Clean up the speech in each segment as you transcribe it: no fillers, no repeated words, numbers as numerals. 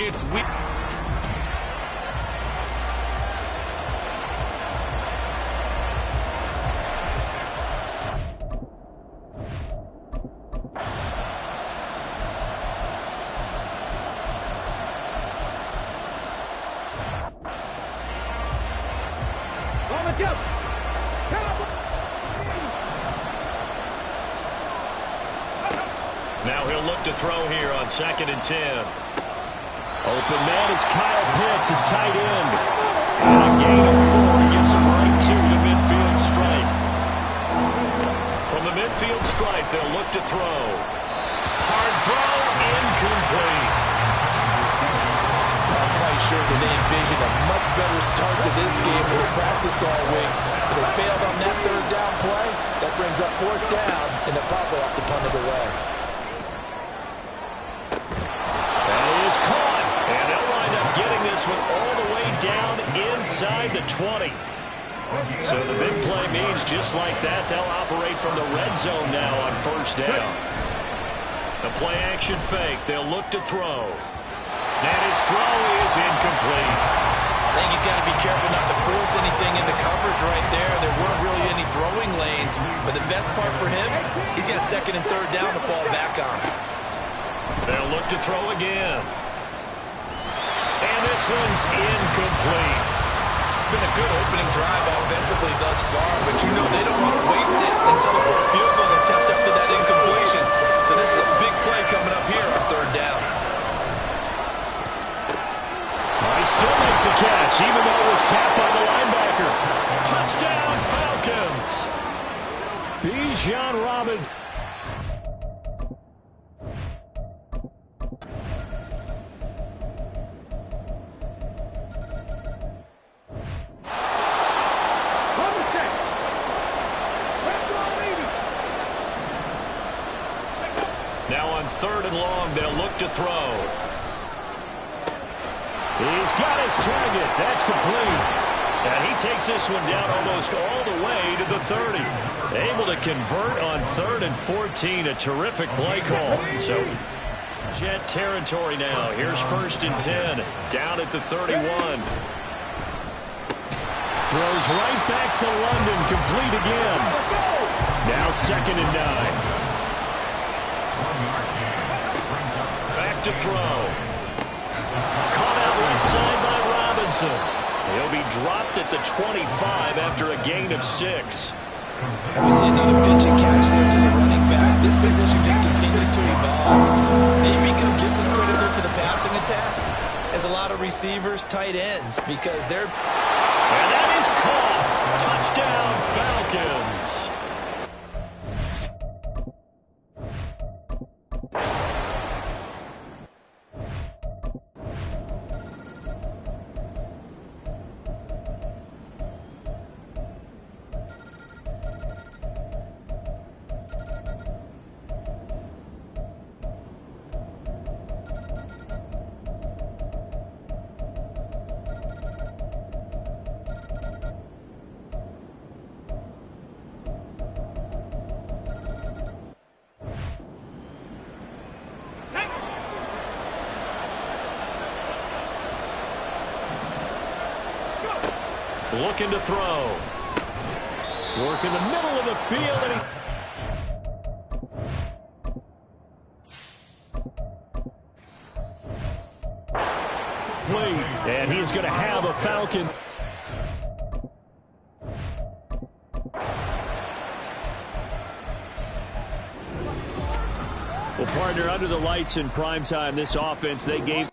It's weak. Now he'll look to throw here on 2nd and 10. Open man is Kyle Pitts, his tight end. And a gain of 4 gets him right to the midfield stripe. From the midfield stripe, they'll look to throw. Hard throw, incomplete. I'm quite sure that they envisioned a much better start to this game than they practiced all week. But they failed on that 3rd down play. That brings up 4th down, and they'll probably have to punt it away. Getting this one all the way down inside the 20. So the big play means just like that, they'll operate from the red zone now on 1st down. The play action fake, they'll look to throw. And his throw is incomplete. I think he's got to be careful not to force anything into coverage right there. There weren't really any throwing lanes. But the best part for him, he's got 2nd and 3rd down to fall back on. They'll look to throw again. And this one's incomplete. It's been a good opening drive offensively thus far, but you know they don't want to waste it and settle for a field goal attempt after that incompletion. So this is a big play coming up here on 3rd down. He still makes a catch, even though it was tapped by the linebacker. Touchdown, Falcons! Bijan Robinson. Now on 3rd and long, they'll look to throw. He's got his target. That's complete. And he takes this one down almost all the way to the 30. Able to convert on 3rd and 14. A terrific play call. So Jet territory now. Here's 1st and 10. Down at the 31. Throws right back to London. Complete again. Now 2nd and 9. Back to throw. Caught out right side by Robinson. He'll be dropped at the 25 after a gain of 6. And we see another pitch and catch there to the running back. This position just continues to evolve. They become just as critical to the passing attack as a lot of receivers, tight ends, because they're... And that is caught. Touchdown, Falcons. Looking to throw. Work in the middle of the field, and he... And he's going to have a Falcon. Well, partner, under the lights in prime time, this offense, they gave...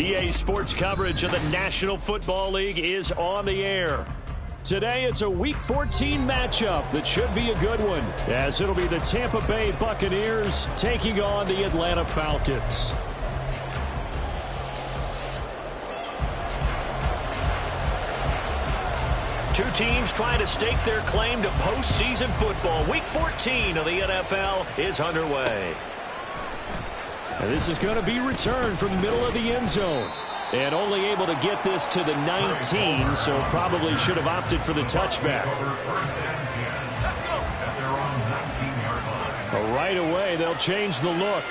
EA Sports coverage of the National Football League is on the air. Today, it's a Week 14 matchup that should be a good one, as it'll be the Tampa Bay Buccaneers taking on the Atlanta Falcons. Two teams trying to stake their claim to postseason football. Week 14 of the NFL is underway. And this is going to be returned from the middle of the end zone. And only able to get this to the 19, so probably should have opted for the touchback. But right away, they'll change the look.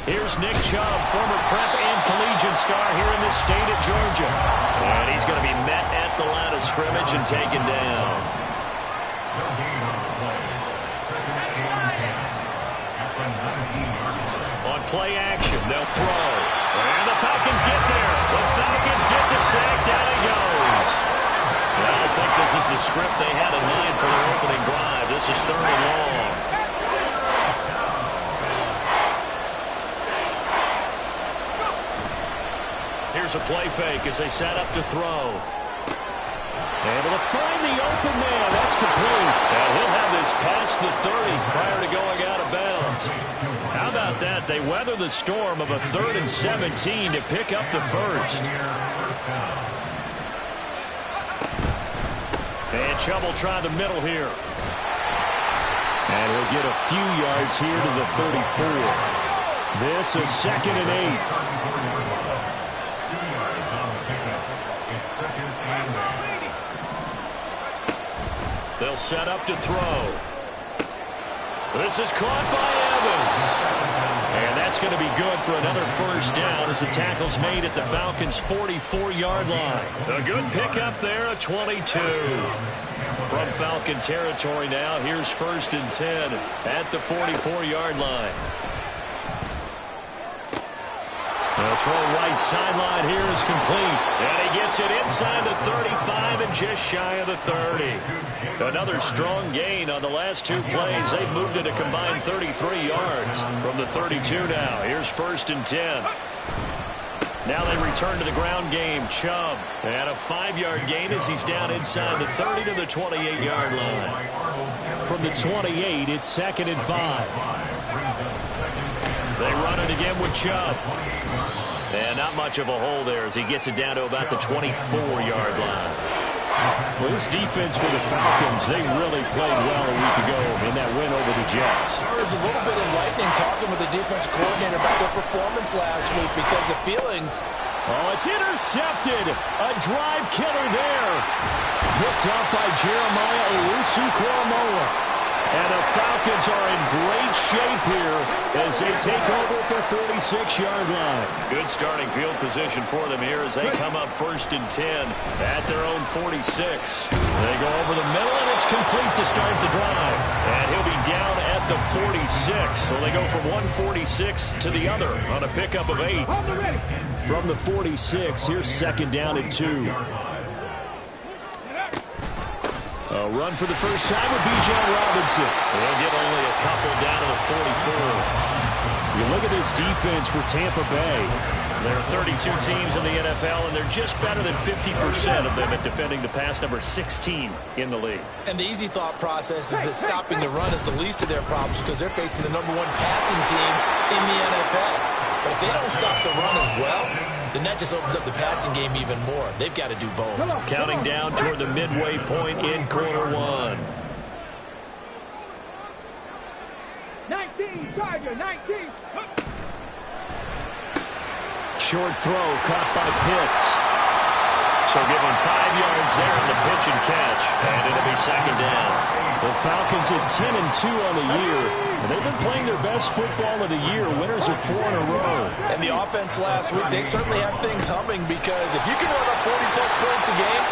Here's Nick Chubb, former prep and collegiate star here in the state of Georgia. And he's going to be met at the line of scrimmage and taken down. On play action, they'll throw. And the Falcons get there. The Falcons get the sack. Down he goes. I don't think this is the script they had in mind for their opening drive. This is 3rd and long. Here's a play fake as they set up to throw. Able to find the open man. That's complete. And he'll have this past the 30 prior to going out of bounds. How about that? They weather the storm of a 3rd and 17 to pick up the first. And Chubb will try the middle here. And he'll get a few yards here to the 34. This is 2nd and 8. They'll set up to throw. This is caught by Evans. And that's going to be good for another first down as the tackle's made at the Falcons' 44-yard line. A good pickup there, a 22. From Falcon territory now, here's 1st and 10 at the 44-yard line. The throw right sideline here is complete. And he gets it inside the 35 and just shy of the 30. Another strong gain on the last 2 plays. They've moved it a combined 33 yards from the 32 now. Here's 1st and 10. Now they return to the ground game. Chubb. And a 5-yard gain as he's down inside the 30 to the 28-yard line. From the 28, it's 2nd and 5. They run it again with Chubb. And not much of a hole there as he gets it down to about the 24-yard line. Well, this defense for the Falcons, they really played well a week ago in that win over the Jets. There was a little bit enlightening talking with the defense coordinator about their performance last week because the feeling... Oh, it's intercepted. A drive killer there. Picked up by Jeremiah Owusu-Koramoah. And the Falcons are in great shape here as they take over at their 46-yard line. Good starting field position for them here as they come up 1st and 10 at their own 46. They go over the middle, and it's complete to start the drive. And he'll be down at the 46. So they go from one 46 to the other on a pickup of 8. From the 46, here's 2nd down and 2. A run for the first time with Bijan Robinson. They'll get only a couple down to the 44. You look at this defense for Tampa Bay. There are 32 teams in the NFL, and they're just better than 50% of them at defending the pass, number 16 in the league. And the easy thought process is that stopping the run is the least of their problems because they're facing the #1 passing team in the NFL. But if they don't stop the run as well, then that just opens up the passing game even more. They've got to do both. Counting down toward the midway point in quarter 1. 19, Charger, 19. Short throw caught by Pitts. So give him 5 yards there in the pitch and catch. And it'll be 2nd down. The Falcons at 10-2 on the year. And they've been playing their best football of the year. Winners of 4 in a row. And the offense last week, they certainly have things humming because if you can run up 40-plus points a game,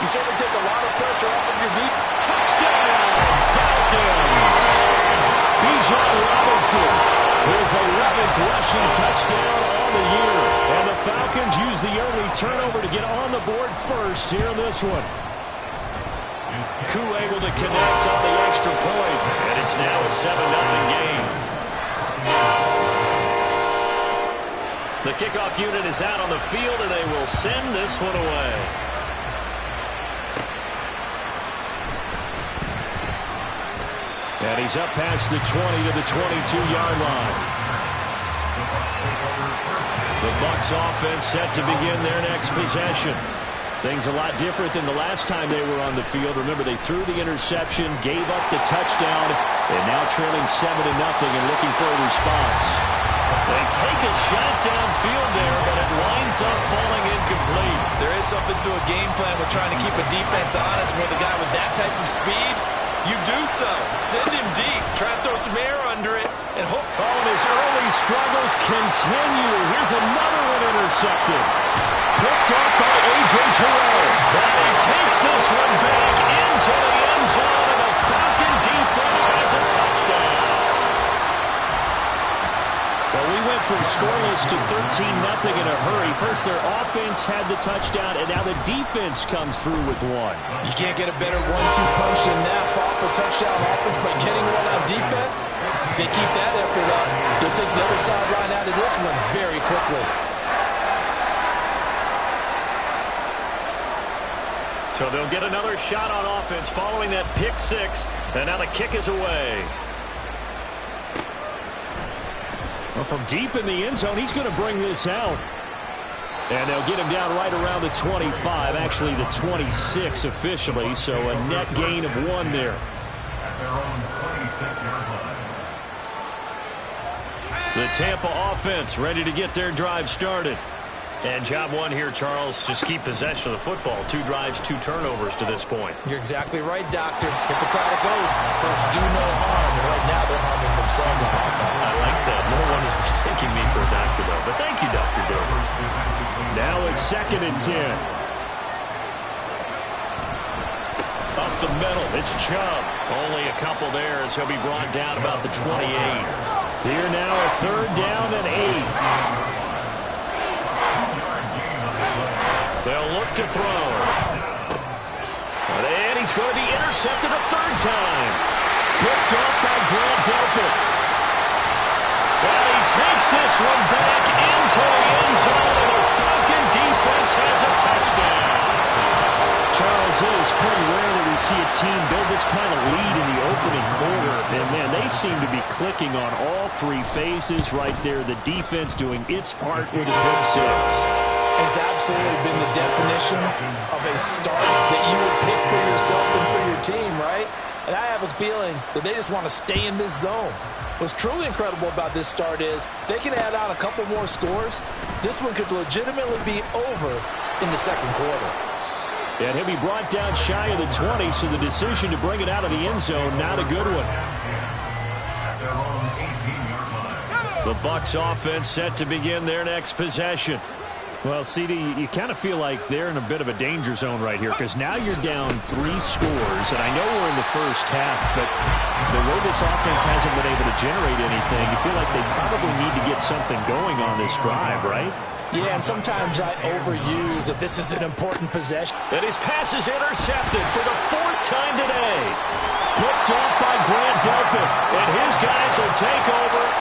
you certainly take a lot of pressure off of your deep. Touchdown, Falcons! Bijan Robinson, his 11th rushing touchdown on the year. And the Falcons use the early turnover to get on the board first here in this one. Koo able to connect on the extra point, and it's now a 7-0 game. The kickoff unit is out on the field, and they will send this one away. And he's up past the 20 to the 22-yard line. The Bucs offense set to begin their next possession. Things a lot different than the last time they were on the field. Remember, they threw the interception, gave up the touchdown, and now trailing 7-0 and looking for a response. They take a shot downfield there, but it winds up falling incomplete. There is something to a game plan with trying to keep a defense honest with a guy with that type of speed. You do so. Send him deep. Try to throw some air under it and hope. Oh, and his early struggles continue. Here's another one intercepted. Picked off by A.J. Terrell. And he takes this one back into the end zone, and the Falcon defense has a touchdown. Well, we went from scoreless to 13-0 in a hurry. First, their offense had the touchdown, and now the defense comes through with one. You can't get a better 1-2 punch than that. Pop a touchdown offense by getting one on defense. If they keep that effort up, they'll take the other sideline out of this one very quickly. So they'll get another shot on offense following that pick six, and now the kick is away. Well, from deep in the end zone, he's going to bring this out. And they'll get him down right around the 25, actually the 26 officially, so a net gain of 1 there. The Tampa offense ready to get their drive started. And job 1 here, Charles, just keep possession of the football. 2 drives, 2 turnovers to this point. You're exactly right, Doctor. Hippocratic oath. First, do no harm. And right now, they're harming themselves on offense. I like that. No one is mistaking me for a doctor, though. But thank you, Dr. Davis. Now it's 2nd and 10. Up the middle, it's Chubb. Only a couple there as he'll be brought down about the 28. Here now a 3rd down and 8. They'll look to throw. And he's going to be intercepted a 3rd time. Picked off by Grant Delpit. Well, he takes this one back into the end zone, and the Falcon defense has a touchdown. Charles, it is pretty rare that we see a team build this kind of lead in the opening quarter. And, man, they seem to be clicking on all 3 phases right there. The defense doing its part with a pick six. It's absolutely been the definition of a start that you would pick for yourself and for your team, right? And I have a feeling that they just want to stay in this zone. What's truly incredible about this start is they can add on a couple more scores. This one could legitimately be over in the 2nd quarter. And he'll be brought down shy of the 20, so the decision to bring it out of the end zone, not a good one. The Bucs offense set to begin their next possession. Well, CD, you kind of feel like they're in a bit of a danger zone right here because now you're down 3 scores, and I know we're in the first half, but the way this offense hasn't been able to generate anything, you feel like they probably need to get something going on this drive, right? Yeah, and sometimes I overuse that this is an important possession. And his pass is intercepted for the 4th time today. Picked off by Grant Delpit, and his guys will take over.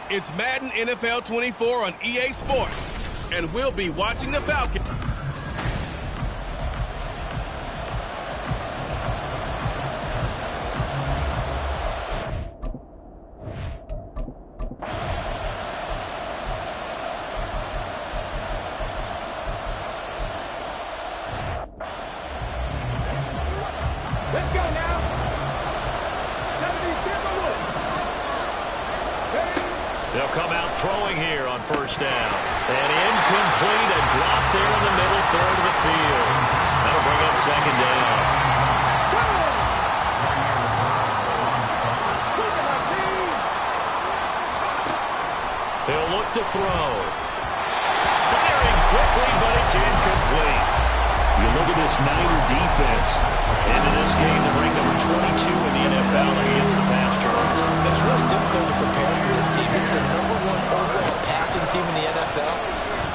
It's Madden NFL 24 on EA Sports, and we'll be watching the Falcons. Let's go now. They'll come out throwing here on first down. And incomplete, a drop there in the middle third of the field. That'll bring up second down. He'll look to throw. Firing quickly, but it's incomplete. You look at this Niner defense. Into this game, they're ranked number 22 in the NFL against the pass yards. It's really difficult to prepare for this team. This is the #1 overall passing team in the NFL,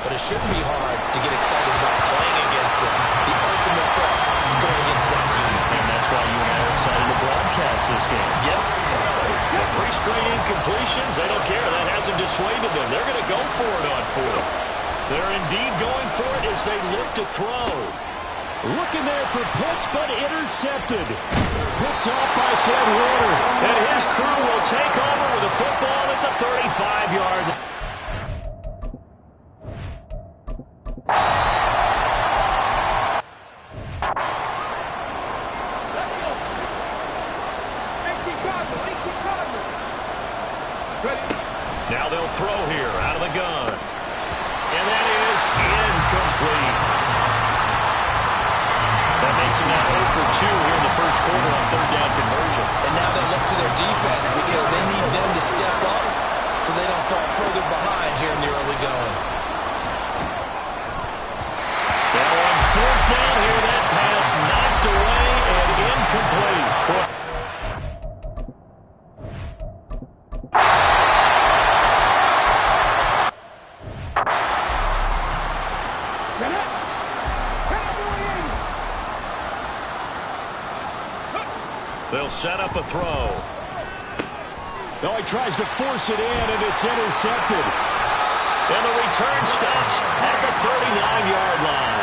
but it shouldn't be hard to get excited about playing against them. The ultimate test going against that unit. And that's why you and I are excited to broadcast this game. Yes, sir. The 3 straight incompletions, they don't care. That hasn't dissuaded them. They're going to go for it on 4th. They're indeed going for it as they look to throw. Looking there for Pitts, but intercepted. Picked off by Fred Warner. And his crew will take over with a football at the 35-yard line. Now they'll throw here out of the gun. And that is incomplete. That makes them now 0 for 2 here in the first quarter on third down conversions. And now they look to their defense because they need them to step up so they don't fall further behind here in the early going. Now on fourth down here, that pass knocked away and incomplete. They'll set up a throw. No, he tries to force it in, and it's intercepted. And the return stops at the 39-yard line.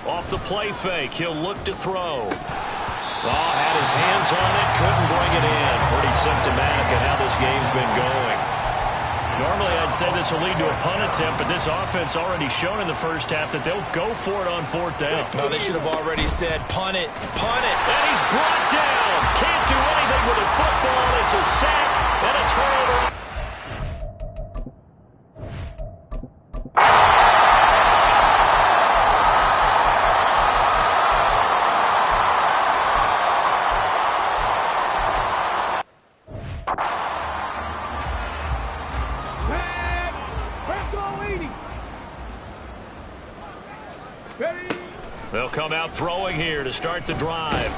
Off the play fake, he'll look to throw. Oh, had his hands on it, couldn't bring it in. Pretty symptomatic of how this game's been going. Normally, I'd say this will lead to a punt attempt, but this offense already shown in the first half that they'll go for it on fourth down. No, they should have already said, punt it, punt it. And he's brought down. Can't do anything with a football. It's a sack and a turnover. They'll come out throwing here to start the drive.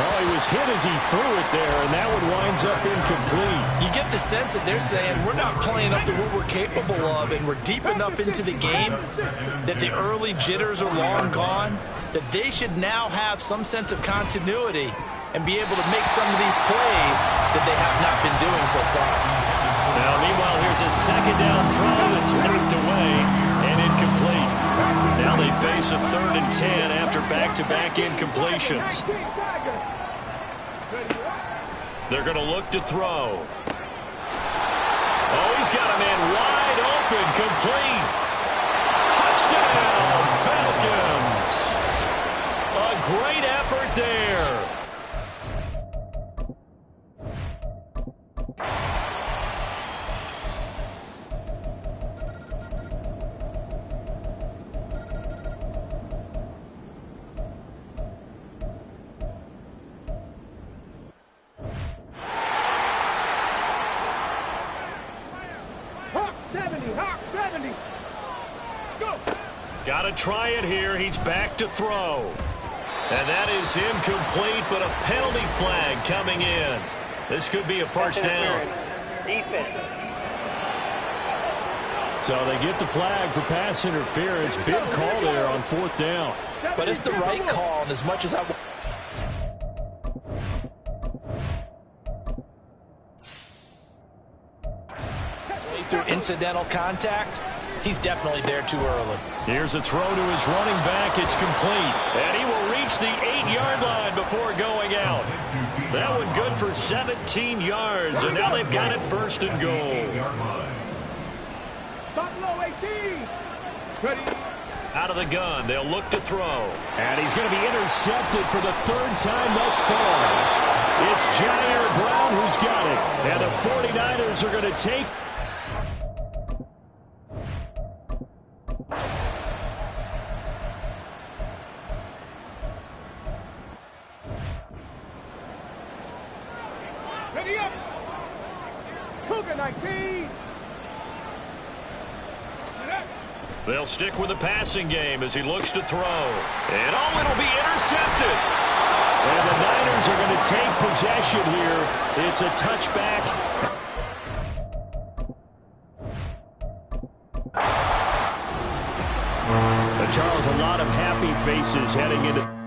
Oh, he was hit as he threw it there, and that one winds up incomplete. You get the sense that they're saying we're not playing up to what we're capable of, and we're deep enough into the game that the early jitters are long gone, that they should now have some sense of continuity and be able to make some of these plays that they have not been doing so far. Now, meanwhile, here's a second down throw that's knocked away and incomplete. Now they face a 3rd and 10 after back-to-back incompletions. They're going to look to throw. Oh, he's got a man wide open, complete. Touchdown, Falcons. A great effort there. Got to try it here. He's back to throw. And that is incomplete, but a penalty flag coming in. This could be a first down. Defense. So they get the flag for pass interference. Big call there on 4th down. But it's the right call, and as much as I... through incidental contact, he's definitely there too early. Here's a throw to his running back. It's complete. And he will reach the 8-yard line before going out. That one good for 17 yards, and now they've got it 1st and goal. Out of the gun, they'll look to throw. And he's going to be intercepted for the 3rd time thus far. It's Jair Brown who's got it. And the 49ers are going to take... Ready up. Cougar 19. They'll stick with the passing game as he looks to throw. And it'll be intercepted. And the Niners are going to take possession here. It's a touchback. Charles, a lot of happy faces heading into...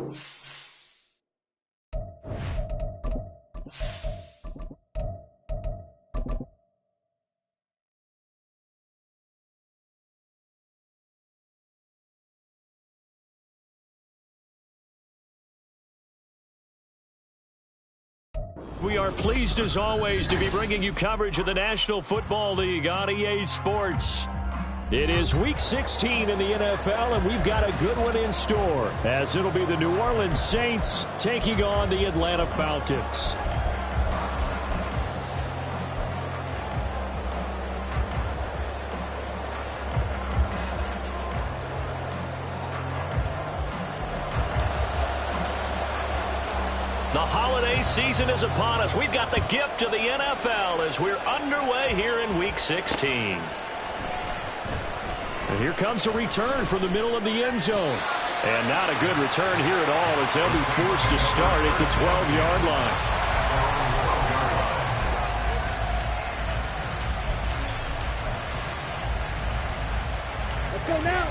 We are pleased, as always, to be bringing you coverage of the National Football League on EA Sports. It is Week 16 in the NFL, and we've got a good one in store, as it'll be the New Orleans Saints taking on the Atlanta Falcons. The holiday season is upon us. We've got the gift of the NFL as we're underway here in Week 16. And here comes a return from the middle of the end zone. And not a good return here at all, as they'll be forced to start at the 12-yard line. Let's go now.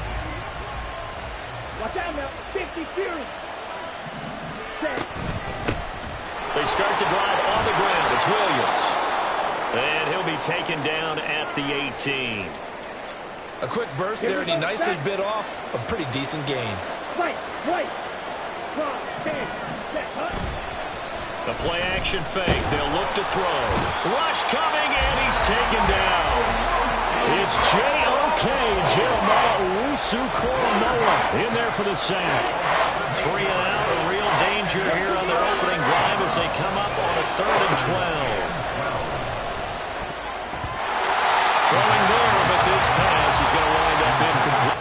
Watch out now. 50 series. Set. They start the drive on the ground. It's Williams. And he'll be taken down at the 18. A quick burst there, and he nicely bit off a pretty decent gain. Right. Cross, 10, set, hut. The play-action fake. They'll look to throw. Rush coming, and he's taken down. It's J.O.K. Jeremiah Owusu-Koramoah in there for the sack. 3 and out, a real danger here on their opening drive as they come up on a 3rd and 12. Throwing there, but this pass is going to wind up incomplete.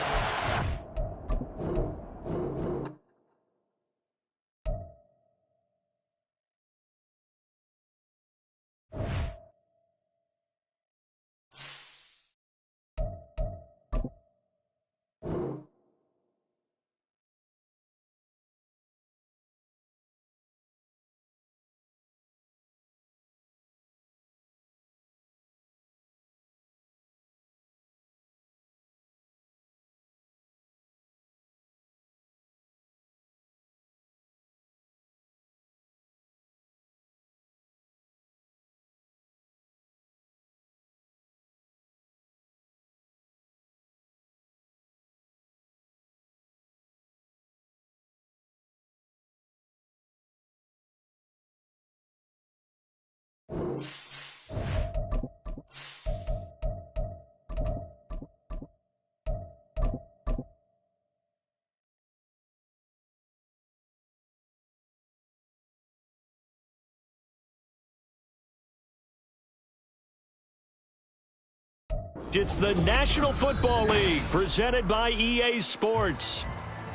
It's the National Football League, presented by EA Sports.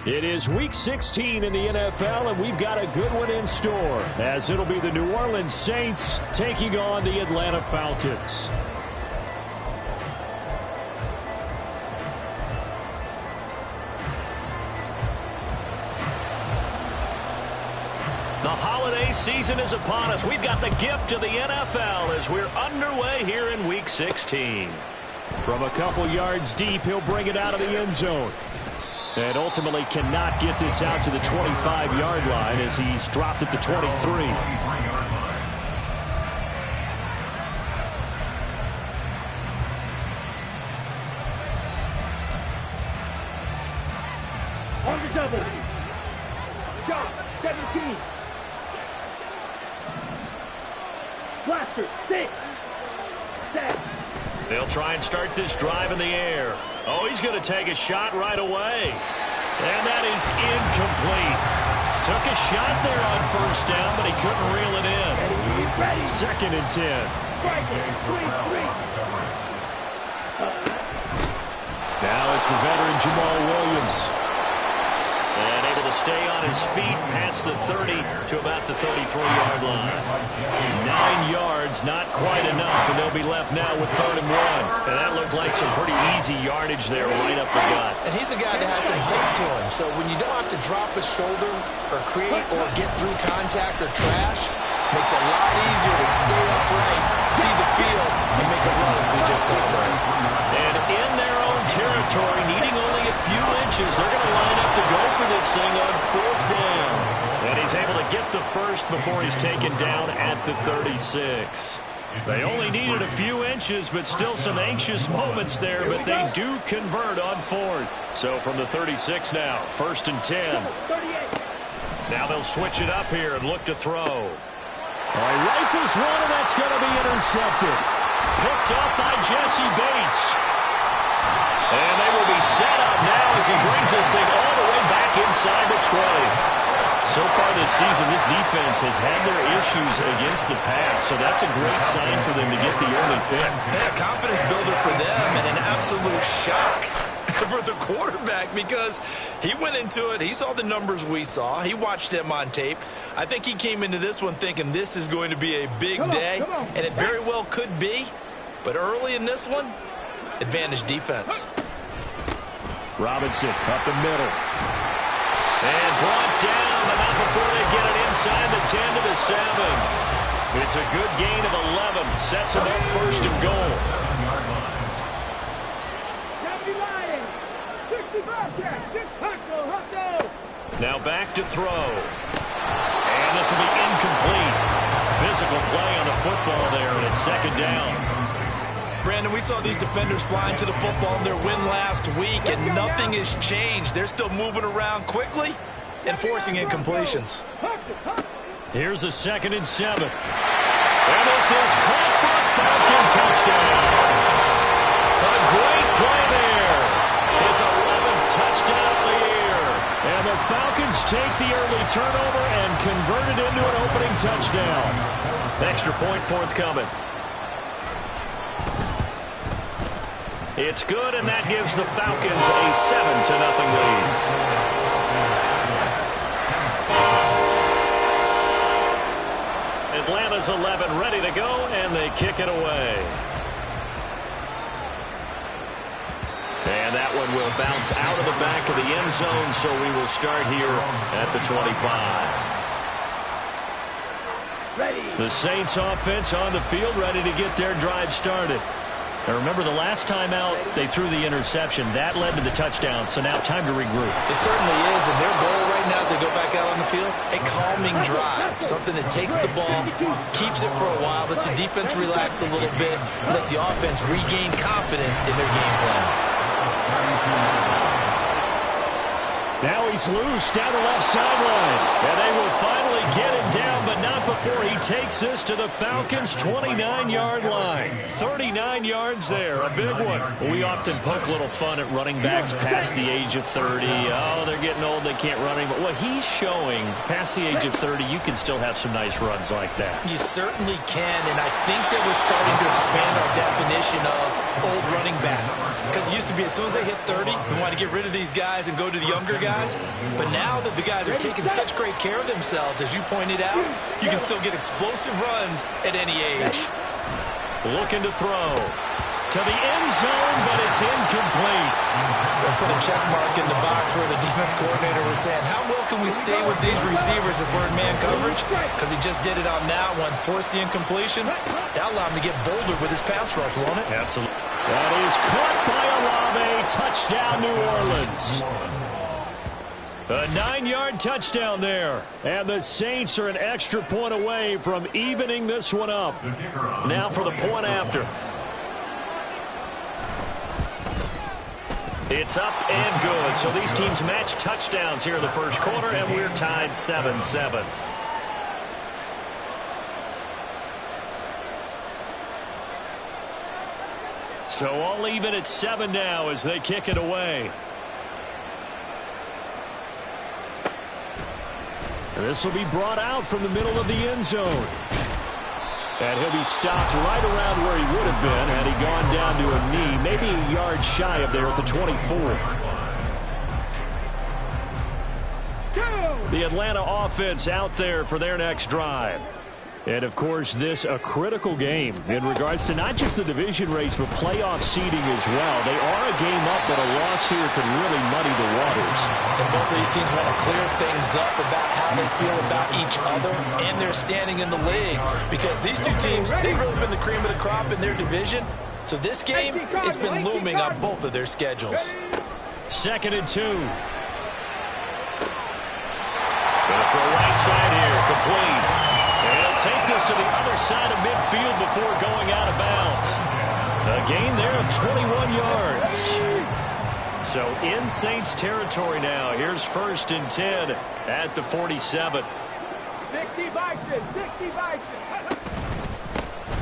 It is Week 16 in the NFL, and we've got a good one in store, as it'll be the New Orleans Saints taking on the Atlanta Falcons. The holiday season is upon us. We've got the gift of the NFL as we're underway here in Week 16. From a couple yards deep, he'll bring it out of the end zone. And ultimately cannot get this out to the 25-yard line as he's dropped at the 23. On the double. Shot, 17. Blaster, 6. Set. They'll try and start this drive in the air. Oh, he's going to take a shot right away. And that is incomplete. Took a shot there on 1st down, but he couldn't reel it in. Ready. 2nd and 10. Now it's the veteran Jamal Williams. And able to stay on his feet past the 30 to about the 33-yard line. 9 yards, not quite enough, and they'll be left now with 3rd and 1. And that looked like some pretty easy yardage there right up the gut. And he's a guy that has some height to him, so when you don't have to drop his shoulder or create or get through contact or trash, makes it a lot easier to stay upright, see the field, and make a run as we just saw there. And in their own territory, needing only a few inches, they're going to line up to go for this thing on 4th down. he's able to get the first before he's taken down at the 36. They only needed a few inches, but still some anxious moments there, but they do convert on fourth. So from the 36 now, 1st and 10. Now they'll switch it up here and look to throw. Rifles one, and that's going to be intercepted. Picked up by Jesse Bates. And they will be set up now as he brings this thing all the way back inside the 20. So far this season, this defense has had their issues against the pass, so that's a great sign for them to get the early pick. Yeah, confidence builder for them and an absolute shock for the quarterback because he went into it. He saw the numbers we saw. He watched them on tape. I think he came into this one thinking this is going to be a big day, and it very well could be. But early in this one, advantage defense. Robinson up the middle. And brought down, but not before they get it inside the 10 to the 7. It's a good gain of 11. Sets them up 1st and goal. Now back to throw. And this will be incomplete. Physical play on the football there, and it's 2nd down. Brandon, we saw these defenders flying to the football in their win last week, and nothing has changed. They're still moving around quickly and forcing incompletions. Here's a 2nd and 7. And this is caught for a Falcon touchdown. A great play there. His 11th touchdown of the year. And the Falcons take the early turnover and convert it into an opening touchdown. Extra point forthcoming. It's good, and that gives the Falcons a 7-0 lead. Atlanta's 11 ready to go, and they kick it away. And that one will bounce out of the back of the end zone, so we will start here at the 25. The Saints offense on the field ready to get their drive started. Now remember, the last time out, they threw the interception. That led to the touchdown, so now time to regroup. It certainly is, and their goal right now as they go back out on the field, a calming drive, something that takes the ball, keeps it for a while, lets the defense relax a little bit, lets the offense regain confidence in their game plan. Now he's loose down the left sideline. And they will finally get him down, but not before he takes this to the Falcons' 29-yard line. 39 yards there, a big one. We often poke a little fun at running backs past the age of 30. Oh, they're getting old, they can't run anymore. What he's showing, past the age of 30, you can still have some nice runs like that. You certainly can, and I think that we're starting to expand our definition of old running back. Because it used to be as soon as they hit 30, we want to get rid of these guys and go to the younger guys. But now that the guys are taking such great care of themselves, as you pointed out, you can still get explosive runs at any age. Looking to throw to the end zone, but it's incomplete. They'll put a check mark in the box where the defense coordinator was saying, how well can we stay with these receivers if we're in man coverage? Because he just did it on that one, forced the incompletion. That allowed him to get bolder with his pass rush, won't it? Absolutely. That is caught by Olave. Touchdown, New Orleans. A 9-yard touchdown there. And the Saints are an extra point away from evening this one up. Now for the point after. It's up and good. So these teams match touchdowns here in the first quarter, and we're tied 7-7. So all even at 7 now as they kick it away. This will be brought out from the middle of the end zone. And he'll be stopped right around where he would have been had he gone down to a knee, maybe a yard shy of there at the 24. The Atlanta offense out there for their next drive. And, of course, this a critical game in regards to not just the division race, but playoff seeding as well. They are a game up, but a loss here could really muddy the waters. And both of these teams want to clear things up about how they feel about each other and their standing in the league. Because these two teams, they've really been the cream of the crop in their division. So this game, it's been looming on both of their schedules. 2nd and 2. Gonna throw right side here, complete. And he'll take this to the other side of midfield before going out of bounds. A gain there of 21 yards. So in Saints territory now. Here's 1st and 10 at the 47. 60 Bison, 60 Bison.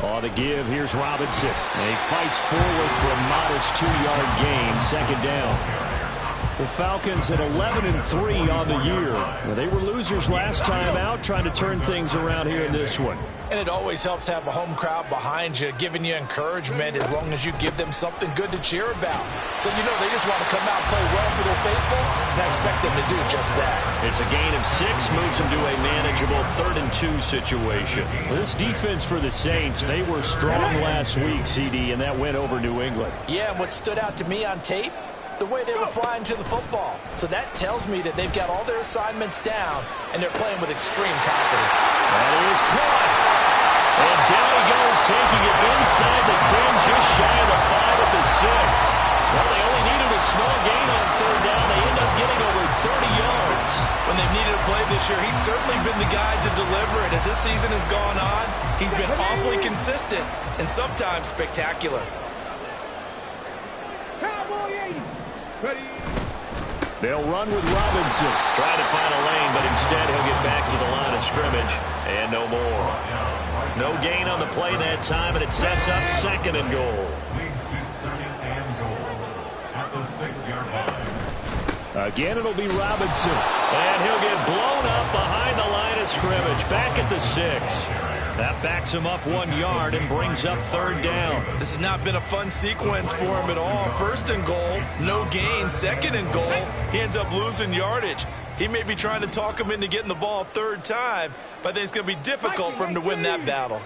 On the give, here's Robinson. And he fights forward for a modest 2-yard gain, 2nd down. The Falcons at 11-3 on the year. Well, they were losers last time out, trying to turn things around here in this one. And it always helps to have a home crowd behind you, giving you encouragement as long as you give them something good to cheer about. So, you know, they just want to come out and play well for their faithful, and I expect them to do just that. It's a gain of 6, moves them to a manageable 3rd and 2 situation. Well, this defense for the Saints, they were strong last week, CD, and that went over New England. Yeah, and what stood out to me on tape, the way they were flying to the football. So that tells me that they've got all their assignments down, and they're playing with extreme confidence. That is caught. And down he goes, taking it inside the 10, just shy of the 5 at the 6. Well, they only needed a small gain on 3rd down. They end up getting over 30 yards. When they've needed a play this year, he's certainly been the guy to deliver it. As this season has gone on, he's been awfully consistent and sometimes spectacular. Cowboy 80. Ready. They'll run with Robinson. Trying to find a lane, but instead he'll get back to the line of scrimmage. And no more. No gain on the play that time, and it sets up 2nd and goal. Leads to 2nd and goal at the 6-yard line. Again, it'll be Robinson. And he'll get blown up behind the line of scrimmage. Back at the 6. That backs him up 1 yard and brings up 3rd down. This has not been a fun sequence for him at all. 1st and goal, no gain. 2nd and goal, he ends up losing yardage. He may be trying to talk him into getting the ball 3rd time, but I think it's going to be difficult for him to win that battle.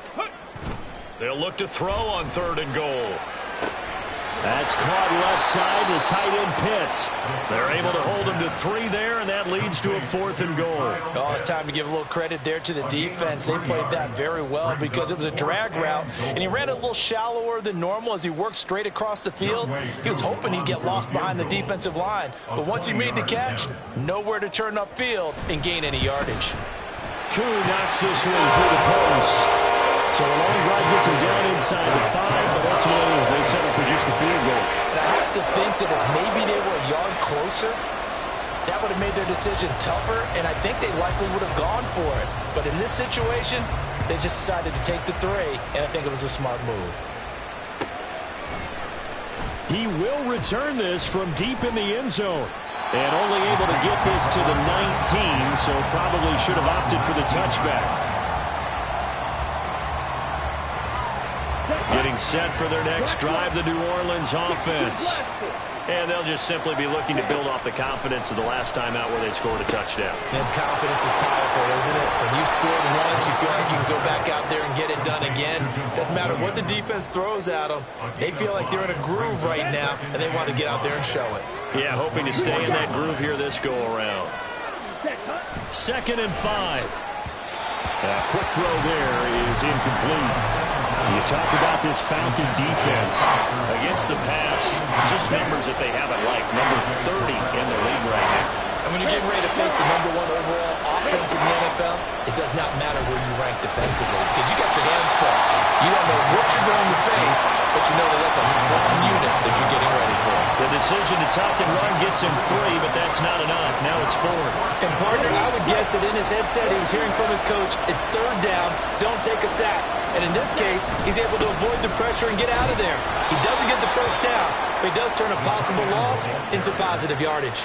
They'll look to throw on 3rd and goal. That's caught left side to tight end Pitts. They're able to hold him to 3 there, and that leads to a 4th and goal. Oh, it's time to give a little credit there to the defense. They played that very well because it was a drag route, and he ran a little shallower than normal as he worked straight across the field. He was hoping he'd get lost behind the defensive line, but once he made the catch, nowhere to turn upfield and gain any yardage. Koo knocks this one through the post. So a long drive gets him down inside the 5, but ultimately they settle for just the field goal. And I have to think that if maybe they were a yard closer, that would have made their decision tougher, and I think they likely would have gone for it. But in this situation, they just decided to take the 3, and I think it was a smart move. He will return this from deep in the end zone. And only able to get this to the 19, so probably should have opted for the touchback. Getting set for their next drive, the New Orleans offense. And they'll just simply be looking to build off the confidence of the last time out where they scored a touchdown. And confidence is powerful, isn't it? When you've scored once, you feel like you can go back out there and get it done again. Doesn't matter what the defense throws at them. They feel like they're in a groove right now, and they want to get out there and show it. Yeah, hoping to stay in that groove here this go-around. 2nd and 5. A quick throw there is incomplete. You talk about this Falcon defense. Against the pass, just numbers that they haven't liked. Number 30 in the league right now. And when you're getting ready to face the #1 overall offense in the NFL, it does not matter where you rank defensively because you got your hands full. You don't know what you're going to face, but you know that that's a strong unit that you're getting ready for. The decision to tuck and run gets him 3, but that's not enough. Now it's 4th. And partner, I would guess that in his headset he was hearing from his coach, it's 3rd down, don't take a sack. And in this case, he's able to avoid the pressure and get out of there. He doesn't get the first down, but he does turn a possible loss into positive yardage.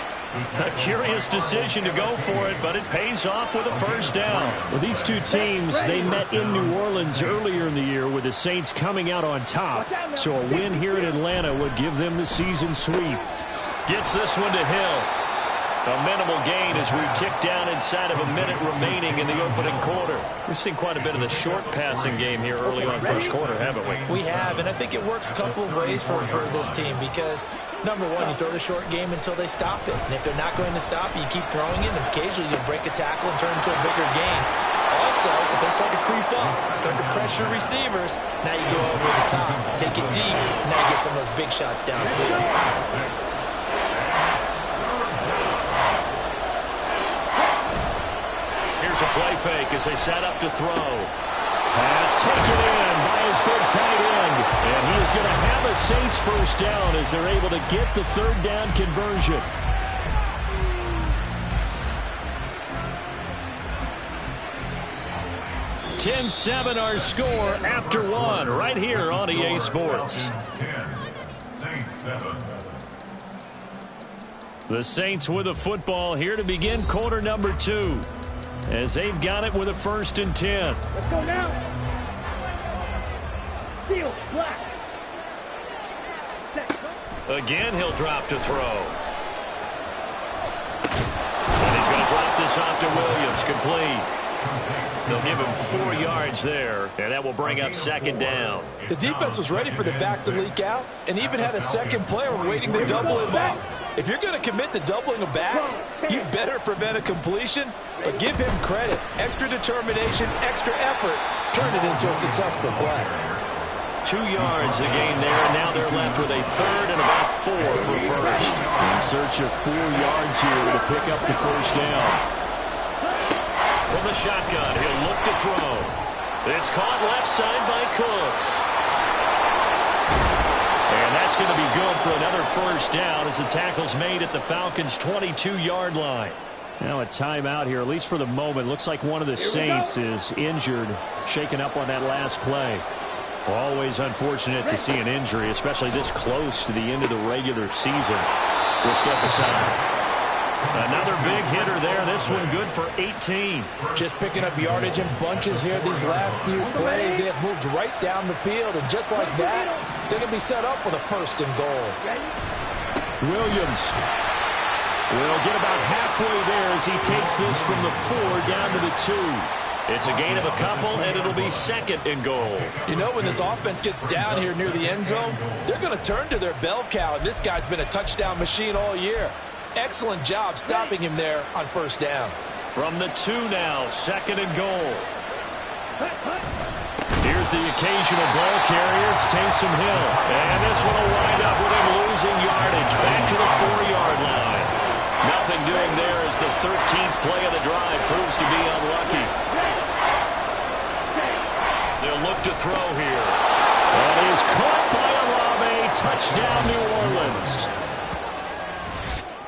A curious decision to go for it, but it pays off with a 1st down. Well, these two teams, they met in New Orleans earlier in the year with the Saints coming out on top. So a win here in Atlanta would give them the season sweep. Gets this one to Hill. A minimal gain as we tick down inside of a minute remaining in the opening quarter. We've seen quite a bit of the short passing game here early on first quarter, haven't we? We have, and I think it works a couple of ways for this team because, number one, you throw the short game until they stop it. And if they're not going to stop it, you keep throwing it, and occasionally you'll break a tackle and turn it into a bigger gain. Also, if they start to creep up, start to pressure receivers, now you go over the top, take it deep, and now you get some of those big shots downfield. play fake as they set up to throw. Pass taken in by his big tight end. And he is going to have a Saints first down as they're able to get the third down conversion. (10-7) our score after one right here on EA Sports. Saints 7. The Saints with a football here to begin quarter number 2. As they've got it with a 1st and 10. Let's go now. Steal, black. Again, he'll drop to throw. And he's going to drop this off to Williams. Complete. They'll give him 4 yards there, and that will bring up 2nd down. The defense was ready for the back to leak out and even had a second player waiting to double him up. If you're going to commit to doubling a back, you better prevent a completion, but give him credit. Extra determination, extra effort, turn it into a successful play. 2 yards the gain there, and now they're left with a 3rd and about 4 for first. In search of 4 yards here to pick up the first down. From the shotgun, he'll look to throw. It's caught left side by Cooks. And that's going to be good for another first down as the tackle's made at the Falcons' 22-yard line. Now a timeout here, at least for the moment. Looks like one of the Saints is injured, shaken up on that last play. Always unfortunate to see an injury, especially this close to the end of the regular season. We'll step aside. Another big hitter there. This one good for 18. Just picking up yardage in bunches here these last few plays. They have moved right down the field, and just like that, they're going to be set up with a 1st and goal. Williams will get about halfway there as he takes this from the 4 down to the 2. It's a gain of a couple, and it'll be 2nd and goal. You know, when this offense gets down here near the end zone, they're going to turn to their bell cow, and this guy's been a touchdown machine all year. Excellent job stopping him there on 1st down. From the 2 now, 2nd and goal. Here's the occasional ball carrier. It's Taysom Hill. And this one will wind up with him losing yardage. Back to the 4-yard line. Nothing doing there as the 13th play of the drive proves to be unlucky. They'll look to throw here. And he's caught by Olave. Touchdown, New Orleans.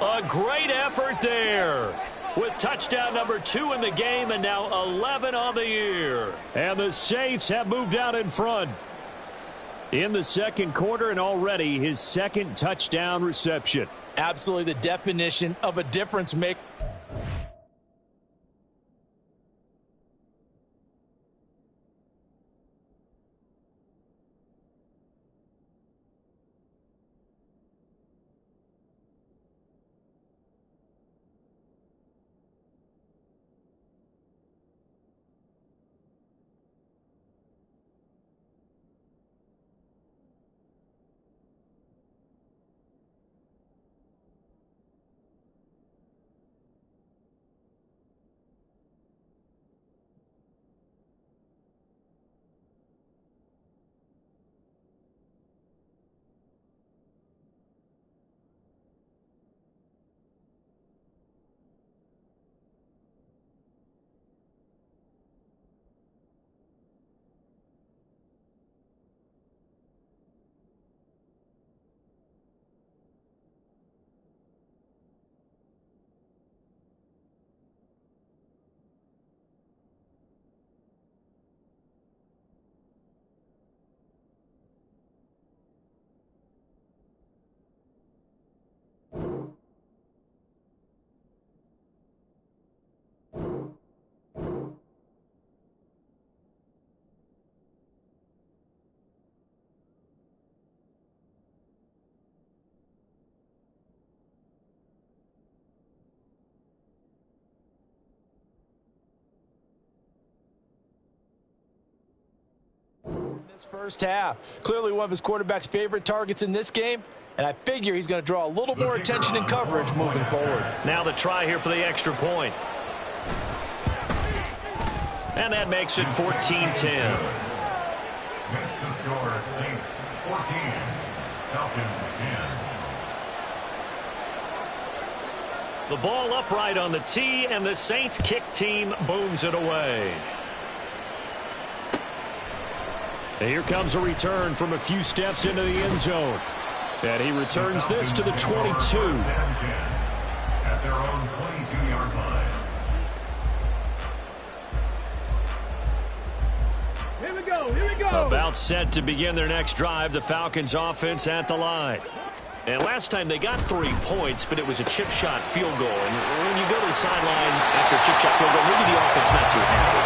A great effort there with touchdown number 2 in the game and now 11 on the year. And the Saints have moved out in front in the 2nd quarter, and already his 2nd touchdown reception. Absolutely the definition of a difference maker. This first half, clearly one of his quarterback's favorite targets in this game, and I figure he's going to draw a little more attention and coverage moving forward. Now the try here for the extra point. And that makes it 14-10. Next to score, Saints 14, Falcons 10. The ball upright on the tee, and the Saints kick team booms it away. And here comes a return from a few steps into the end zone. And he returns this to the 22. At their own 22-yard line. Here we go, here we go. About set to begin their next drive, the Falcons offense at the line. And last time they got 3 points, but it was a chip shot field goal. And when you go to the sideline after a chip shot field goal, maybe the offense not too happy.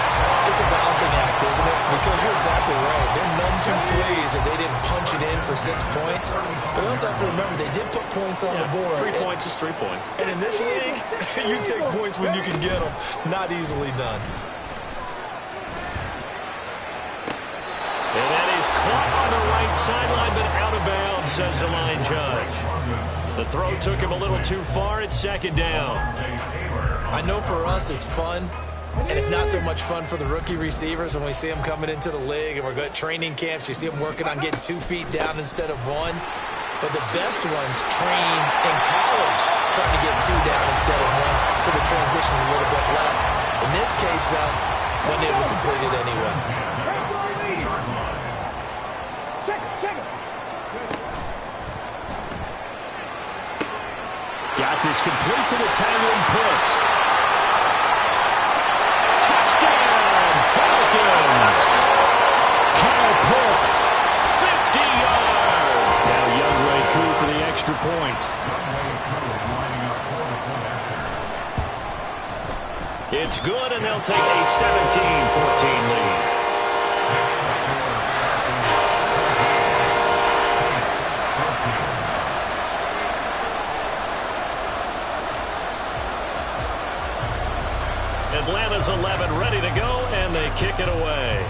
It's a balancing act, isn't it? Because you're exactly right. They're none too pleased that they didn't punch it in for 6 points. But you also have to remember, they did put points on the board. 3 points is 3 points. And in this league, you take points when you can get them. Not easily done. And that is caught on the right sideline, but out of bounds, says the line judge. The throw took him a little too far. It's second down. I know for us it's fun, and it's not so much fun for the rookie receivers when we see them coming into the league and we're going to training camps. You see them working on getting 2 feet down instead of 1. But the best ones train in college trying to get 2 down instead of 1, so the transition's a little bit less. In this case, though, when they were completed anyway. Got this complete to the tight end Pitts. Touchdown, Falcons! Kyle Pitts, 50-yard. Now Younghoe Koo for the extra point. It's good, and they'll take a 17-14 lead. Atlanta's 11 ready to go, and they kick it away.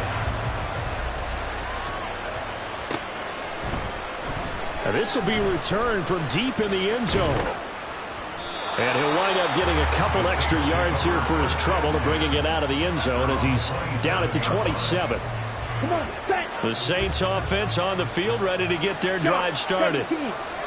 Now this will be returned from deep in the end zone. And he'll wind up getting a couple extra yards here for his trouble to bringing it out of the end zone as he's down at the 27. The Saints offense on the field ready to get their drive started.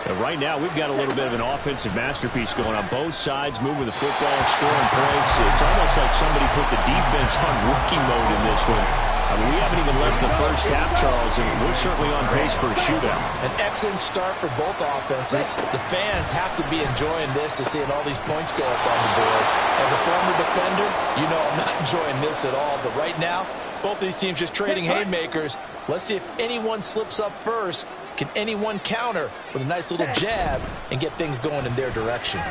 And right now, we've got a little bit of an offensive masterpiece going on both sides, moving the football, scoring points. It's almost like somebody put the defense on rookie mode in this one. I mean, we haven't even left the first half, Charles, and we're certainly on pace for a shootout. An excellent start for both offenses. The fans have to be enjoying this to seeing all these points go up on the board. As a former defender, you know I'm not enjoying this at all. But right now, both these teams just trading haymakers. Let's see if anyone slips up first. Can anyone counter with a nice little jab and get things going in their direction?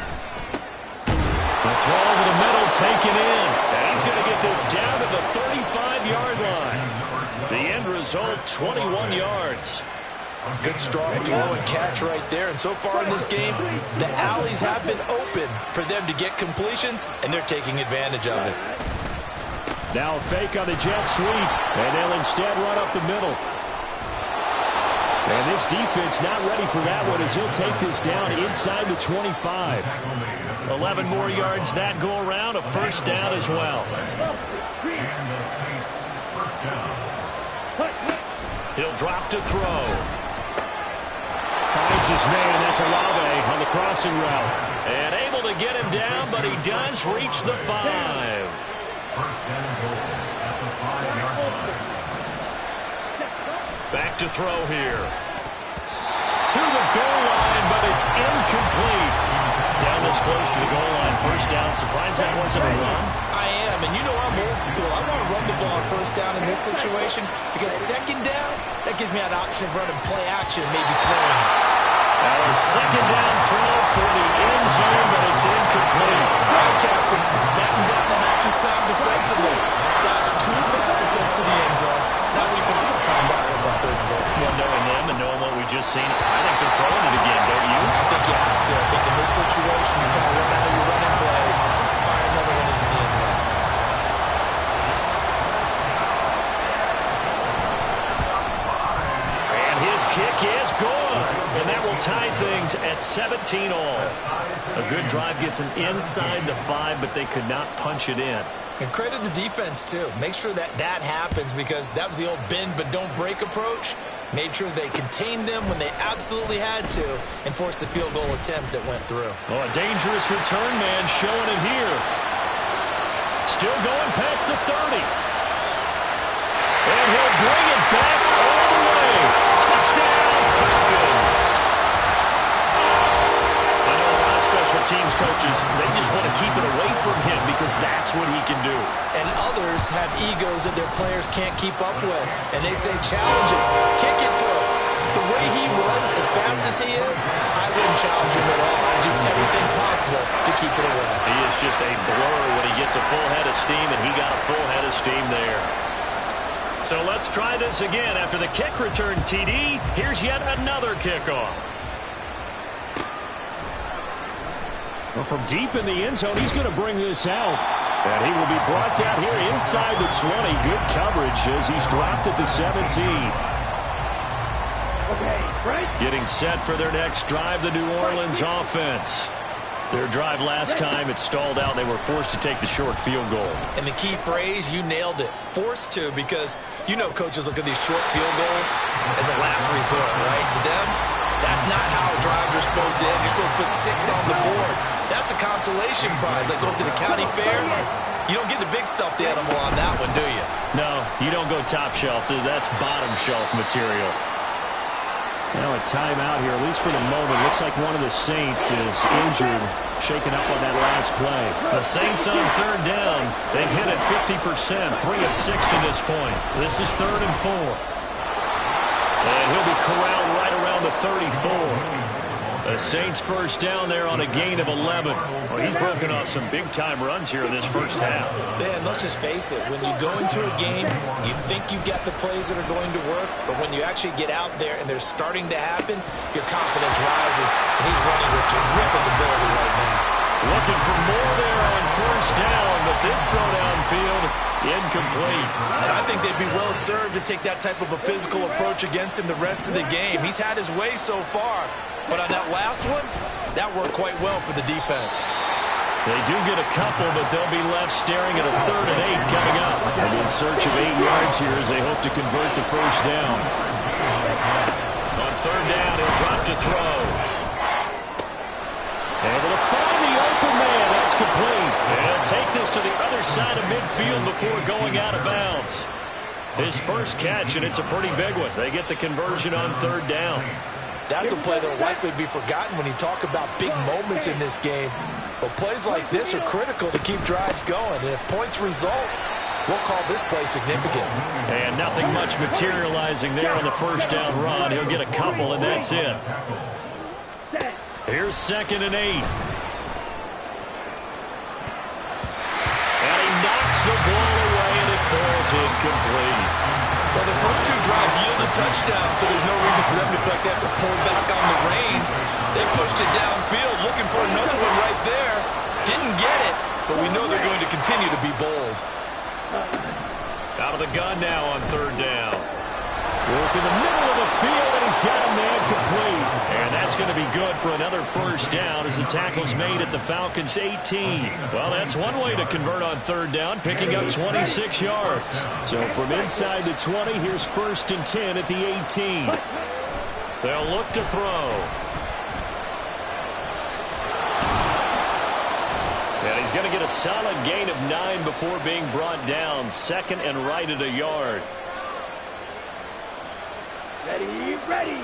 The throw over the middle taken in. And he's going to get this down to the 35-yard line. The end result, 21 yards. Good strong throw and catch right there. And so far in this game, the alleys have been open for them to get completions, and they're taking advantage of it. Now a fake on the jet sweep, and they'll instead run up the middle. And this defense not ready for that one as he'll take this down inside the 25. 11 more yards that go around, a first down as well. He'll drop to throw. Finds his man, that's Olave on the crossing route. And able to get him down, but he does reach the 5. Back to throw here. To the goal line, but it's incomplete. Down this close to the goal line. First down. Surprised that wasn't a run. I am, and you know I'm old school. I want to run the ball on first down in this situation because second down, that gives me an option of running play action, maybe throwing it. Now a second down throw for the end zone, but it's incomplete. Our captain is batting down the hatches time defensively. Dodged 2 pass attempts to the end zone. Now what do you think they're trying to dial up on third and goal? Well, knowing them and knowing what we just seen, I think they're throwing it again, don't you? I think you have to. I think in this situation, you kind of run out of your running plays, fire another one into the end zone. And his kick is good. And that will tie things at 17 all. A good drive gets them inside the 5, but they could not punch it in. And credit the defense, too. Make sure that that happens because that was the old bend but don't break approach. Made sure they contained them when they absolutely had to and forced the field goal attempt that went through. Oh, a dangerous return man showing it here. Still going past the 30. And he'll bring it back all the way. Touchdown, Falcons. I know a lot of special teams coaches, they just want to keep it away from him because that's what he can do. And others have egos that their players can't keep up with. And they say, challenge it, kick it to him. The way he runs as fast as he is, I wouldn't challenge him at all. I'd do everything possible to keep it away. He is just a blur when he gets a full head of steam, and he got a full head of steam there. So let's try this again. After the kick return TD, here's yet another kickoff. Well, from deep in the end zone, he's going to bring this out. And he will be brought down here inside the 20. Good coverage as he's dropped at the 17. Getting set for their next drive, the New Orleans offense. Their drive last time, it stalled out. They were forced to take the short field goal. And the key phrase, you nailed it. Forced to, because you know coaches look at these short field goals as a last resort, right? To them, that's not how drives are supposed to end. You're supposed to put 6 on the board. That's a consolation prize. Like going to the county fair, you don't get the big stuffed animal on that one, do you? No, you don't go top shelf. That's bottom shelf material. Now a timeout here, at least for the moment. Looks like one of the Saints is injured, shaken up on that last play. The Saints on third down. They've hit it 50%, 3 of 6 to this point. This is 3rd and 4. And he'll be corralled right around the 34. The Saints first down there on a gain of 11. Well, he's broken off some big-time runs here in this first half. Man, let's just face it. When you go into a game, you think you've got the plays that are going to work, but when you actually get out there and they're starting to happen, your confidence rises, and he's running with terrific ability right now. Looking for more there on first down, but this throw downfield, incomplete. And I think they'd be well served to take that type of a physical approach against him the rest of the game. He's had his way so far, but on that last one, that worked quite well for the defense. They do get a couple, but they'll be left staring at a 3rd and 8 coming up. And in search of 8 yards here as they hope to convert the first down. On 3rd down, he'll drop to throw. Able to find the open man. That's complete. And he'll take this to the other side of midfield before going out of bounds. His first catch, and it's a pretty big one. They get the conversion on 3rd down. That's a play that will likely be forgotten when you talk about big moments in this game. But plays like this are critical to keep drives going. And if points result, we'll call this play significant. And nothing much materializing there on the first down run. He'll get a couple, and that's it. Here's 2nd and 8. And he knocks the ball away, and it falls incomplete. Well, the first 2 drives yielded touchdowns, so there's no reason for them to feel like they have to pull back on the reins. They pushed it downfield, looking for another one right there. Didn't get it, but we know they're going to continue to be bold. Out of the gun now on 3rd down. Work in the middle of the field, and he's got a man complete. And that's going to be good for another first down as the tackle's made at the Falcons' 18. Well, that's one way to convert on 3rd down, picking up 26 yards. So from inside the 20, here's 1st and 10 at the 18. They'll look to throw. And he's going to get a solid gain of 9 before being brought down. 2nd and right at a yard. Ready, ready.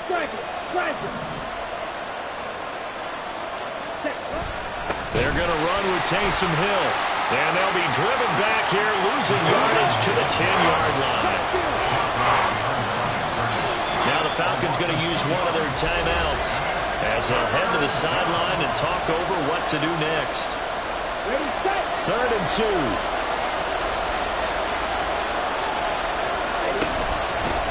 Strike it, strike it. They're going to run with Taysom Hill. And they'll be driven back here, losing yardage to the 10-yard line. Now the Falcons going to use one of their timeouts as they'll head to the sideline and talk over what to do next. 3rd and 2.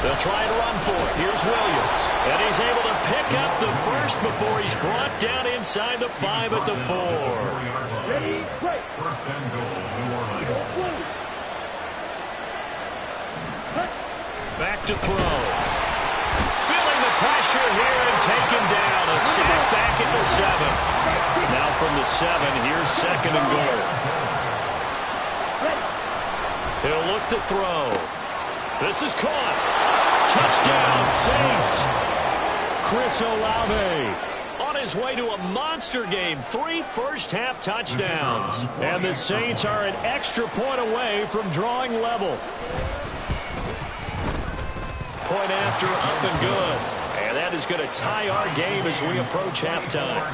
They'll try and run for it. Here's Williams. And he's able to pick up the first before he's brought down inside the 5 at the 4. Ready, break. 1st and goal, New Orleans. Back to throw. Feeling the pressure here and taken down. A sack back at the 7. Now from the 7, here's 2nd and goal. He'll look to throw. This is caught. Touchdown, Saints. Chris Olave on his way to a monster game. 3 first-half touchdowns. And the Saints are an extra point away from drawing level. Point after, up and good. And that is going to tie our game as we approach halftime.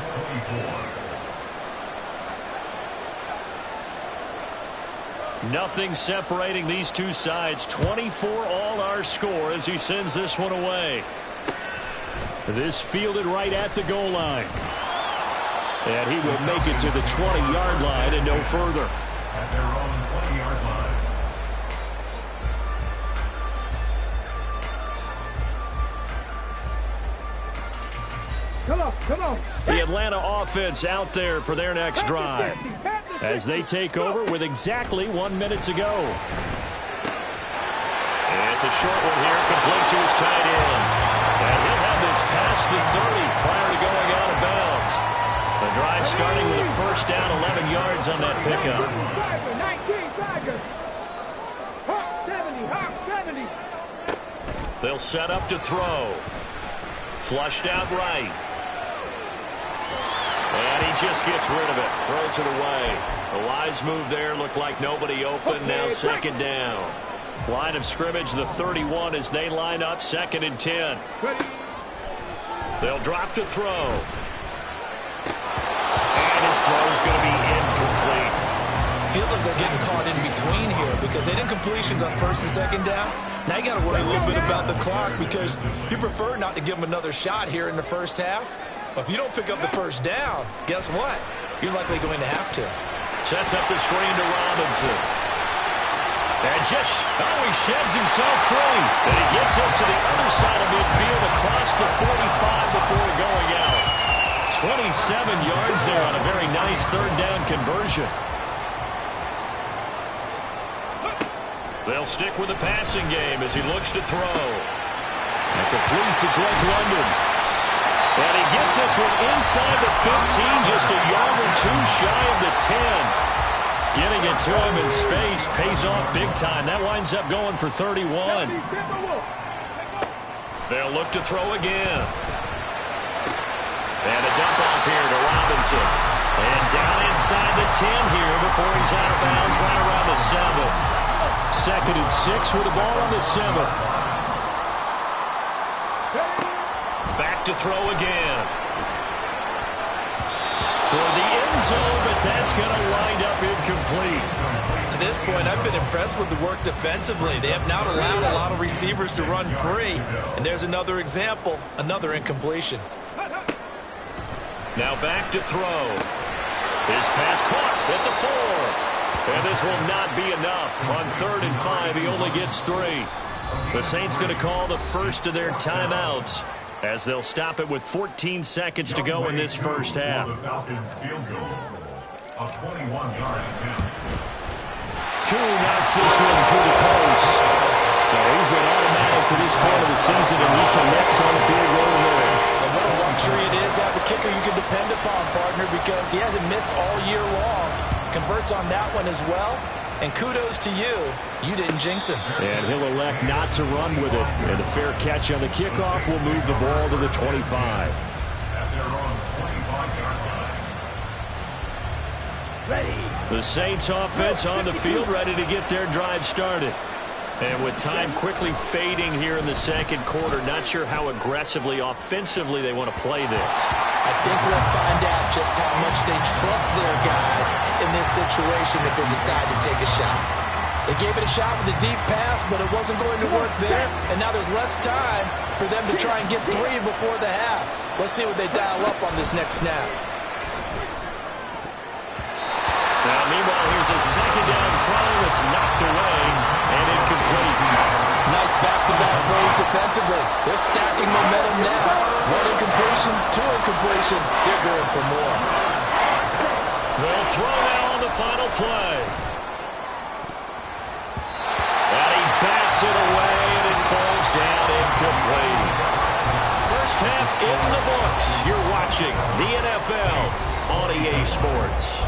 Nothing separating these two sides. 24 all our score as he sends this one away. This fielded right at the goal line. And he will make it to the 20-yard line and no further. At their own 20-yard line. Come on. The Atlanta offense out there for their next drive as they take over with exactly 1 minute to go. And it's a short one here, complete to his tight end. And he'll have this past the 30 prior to going out of bounds. The drive starting with a first down, 11 yards on that pickup. 70. They'll set up to throw. Flushed out right. And he just gets rid of it. Throws it away. The wise move there. Looked like nobody open. Now second down. Line of scrimmage, the 31 as they line up. 2nd and 10. They'll drop to throw. And his throw's going to be incomplete. Feels like they're getting caught in between here because they did incompletions on 1st and 2nd down. Now you got to worry a little bit about the clock because you prefer not to give them another shot here in the first half. But if you don't pick up the first down, guess what? You're likely going to have to. Sets up the screen to Robinson. And he sheds himself free. And he gets us to the other side of midfield across the 45 before going out. 27 yards there on a very nice 3rd down conversion. They'll stick with the passing game as he looks to throw. And complete to Drake London. And he gets this one inside the 15, just a yard or two shy of the 10. Getting it to him in space pays off big time. That winds up going for 31. They'll look to throw again. And a dump off here to Robinson. And down inside the 10 here before he's out of bounds right around the 7. 2nd and 6 with the ball on the 7. Back to throw again. Toward the end zone, but that's going to wind up incomplete. To this point, I've been impressed with the work defensively. They have not allowed a lot of receivers to run free. And there's another example, another incompletion. Now back to throw. His pass caught at the 4. And this will not be enough. On 3rd and 5, he only gets 3. The Saints going to call the first of their timeouts as they'll stop it with 14 seconds to go in this first half. 2 knocks this one to the post. So he's been automatic to this point of the season, and he connects on the field goal there. And what a luxury it is to have a kicker you can depend upon, partner, because he hasn't missed all year long. Converts on that one as well. And kudos to you. You didn't jinx him. And he'll elect not to run with it. And a fair catch on the kickoff will move the ball to the 25. The Saints offense on the field, ready to get their drive started. And with time quickly fading here in the 2nd quarter, not sure how aggressively, offensively they want to play this. I think we'll find out just how much they trust their guys in this situation if they decide to take a shot. They gave it a shot with a deep pass, but it wasn't going to work there. And now there's less time for them to try and get 3 before the half. Let's see what they dial up on this next snap. Now, meanwhile, here's a 2nd down throw that's knocked away and incomplete. Nice back-to-back plays defensively. They're stacking momentum now. 1 incompletion, 2 incompletion. They're going for more. They'll throw now on the final play. And he bats it away, and it falls down incomplete. First half in the books. You're watching the NFL on EA Sports.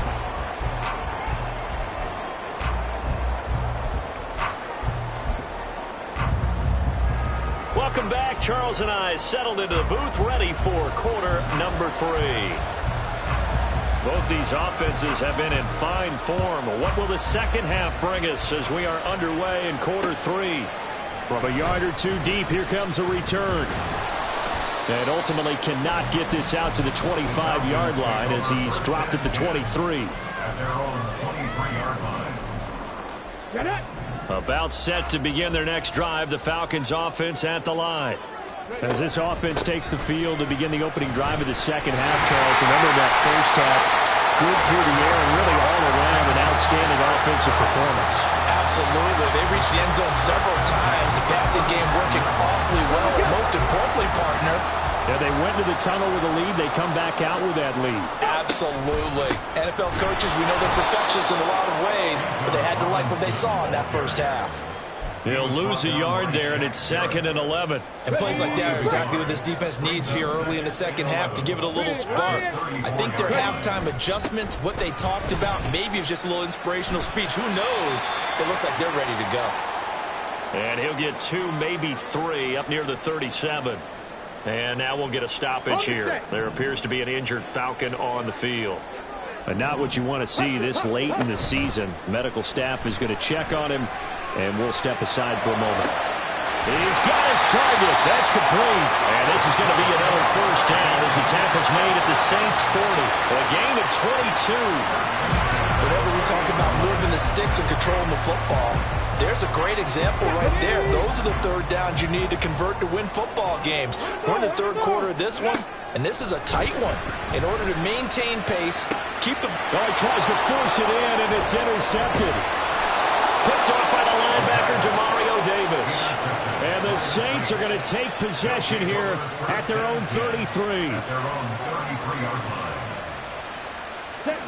Welcome back. Charles and I settled into the booth, ready for quarter number 3. Both these offenses have been in fine form. What will the second half bring us as we are underway in quarter 3? From a yard or two deep, here comes a return. And ultimately cannot get this out to the 25-yard line as he's dropped at the 23. At their own 23-yard line. Get it. About set to begin their next drive, the Falcons offense at the line. As this offense takes the field to begin the opening drive of the second half, Charles, remember that first half, good through the air and really all around an outstanding offensive performance. Absolutely. They reached the end zone several times. The passing game working awfully well. And most importantly, partner, yeah, they went to the tunnel with a lead. They come back out with that lead. absolutely. NFL coaches, we know they're perfectionists in a lot of ways, but they had to like what they saw in that first half. They'll lose a yard there, and it's 2nd and 11. And plays like that are exactly what this defense needs here early in the second half to give it a little spark. I think their halftime adjustment, what they talked about, maybe it was just a little inspirational speech. Who knows? It looks like they're ready to go. And he'll get 2, maybe 3 up near the 37. And now we'll get a stoppage here. There appears to be an injured Falcon on the field. But not what you want to see this late in the season. Medical staff is going to check on him, and we'll step aside for a moment. He's got his target. That's complete. And this is going to be another first down as the tackle's made at the Saints 40. A gain of 22. Whenever we talk about moving the sticks and controlling the football, there's a great example right there. Those are the third downs you need to convert to win football games. We're in the third quarter of this one, and this is a tight one. In order to maintain pace, keep the... Oh, he tries to force it in, and it's intercepted. Picked off by the linebacker, Demario Davis. And the Saints are going to take possession here at their own 33. At their own 33-yard line.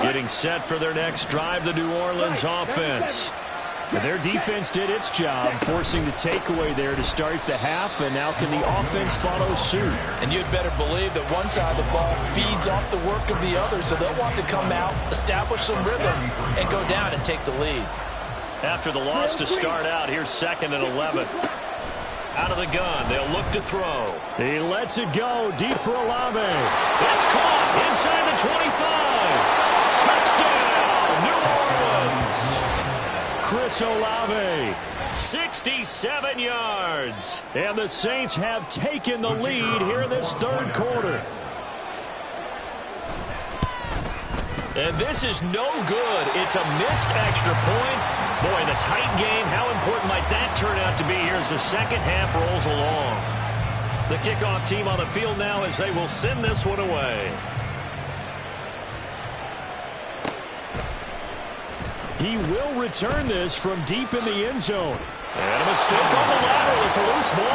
Getting set for their next drive, the New Orleans offense. And their defense did its job, forcing the takeaway there to start the half, and now can the offense follow suit? And you'd better believe that one side of the ball feeds off the work of the other, so they'll want to come out, establish some rhythm, and go down and take the lead. After the loss to start out, here's 2nd and 11. Out of the gun, they'll look to throw. He lets it go deep for Olave. It's caught inside the 25. Touchdown, New Orleans. Chris Olave, 67 yards. And the Saints have taken the lead here in this third quarter. And this is no good. It's a missed extra point. Boy, in a tight game, how important might that turn out to be here as the second half rolls along? The kickoff team on the field now as they will send this one away. He will return this from deep in the end zone. And a mistake on the lateral. It's a loose ball.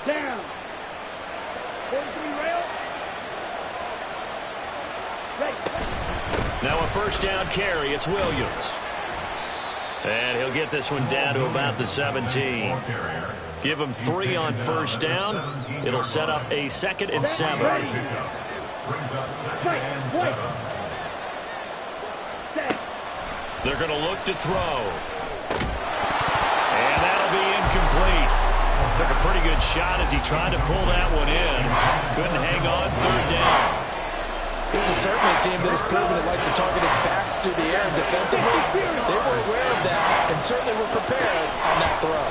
Down. 43 rail. Right. Now a first down carry. It's Williams. And he'll get this one down to about the 17. Give him 3 on first down. It'll set up a 2nd and 7. They're going to look to throw. And that'll be incomplete. Took a pretty good shot as he tried to pull that one in. Couldn't hang on third down. This is certainly a team that has proven it likes to target its backs through the air and defensively. They were aware of that and certainly were prepared on that throw.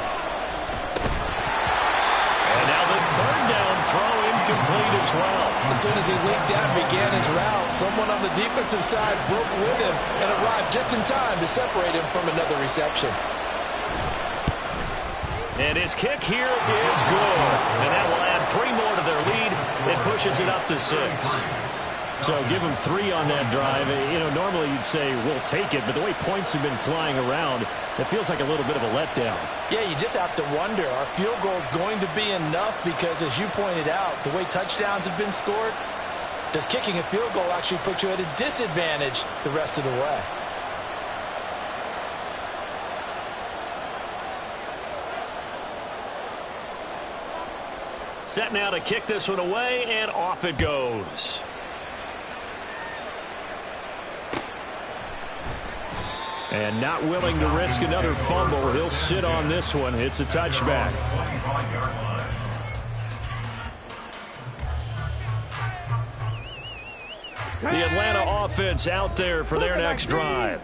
And now the third down throw incomplete as well. As soon as he leaked out and began his route, someone on the defensive side broke with him and arrived just in time to separate him from another reception. And his kick here is good. And that will add 3 more to their lead. It pushes it up to 6. So give him 3 on that drive. You know, normally you'd say, we'll take it, but the way points have been flying around, it feels like a little bit of a letdown. Yeah, you just have to wonder, are field goals going to be enough? Because as you pointed out, the way touchdowns have been scored, does kicking a field goal actually put you at a disadvantage the rest of the way? Set now to kick this one away, and off it goes. And not willing to risk another fumble. He'll sit on this one. It's a touchback. The Atlanta offense out there for their next drive.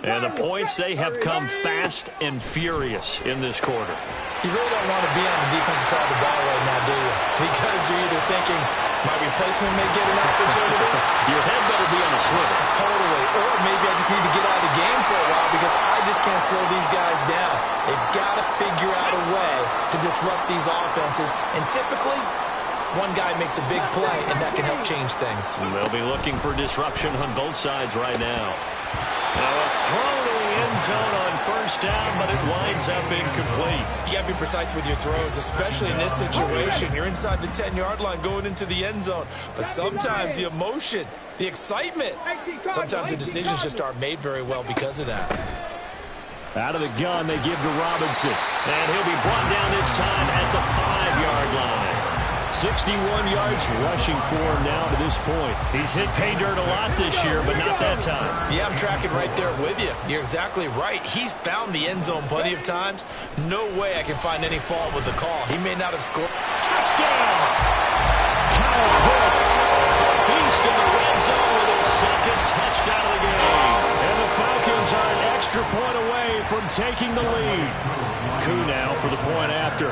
And the points, they have come fast and furious in this quarter. You really don't want to be on the defensive side of the ball right now, do you? Because you're either thinking, my replacement may get an opportunity. Your head better be on a swivel. Totally. Or maybe I just need to get out of the game for a while because I just can't slow these guys down. They've got to figure out a way to disrupt these offenses. And typically, one guy makes a big play, and that can help change things. They'll be looking for disruption on both sides right now. Now a throw to the end zone on first down, but it winds up incomplete. You got to be precise with your throws, especially in this situation. You're inside the 10-yard line going into the end zone. But sometimes the emotion, the excitement, sometimes the decisions just aren't made very well because of that. Out of the gun, they give to Robinson. And he'll be brought down this time at the 5-yard line. 61 yards rushing for him now to this point. He's hit pay dirt a lot this year, but not that time. Yeah, I'm tracking right there with you. You're exactly right. He's found the end zone plenty of times. No way I can find any fault with the call. He may not have scored. Touchdown! Kyle Pitts, beast in the red zone with his second touchdown of the game. And the Falcons are an extra point away from taking the lead. Koo now for the point after.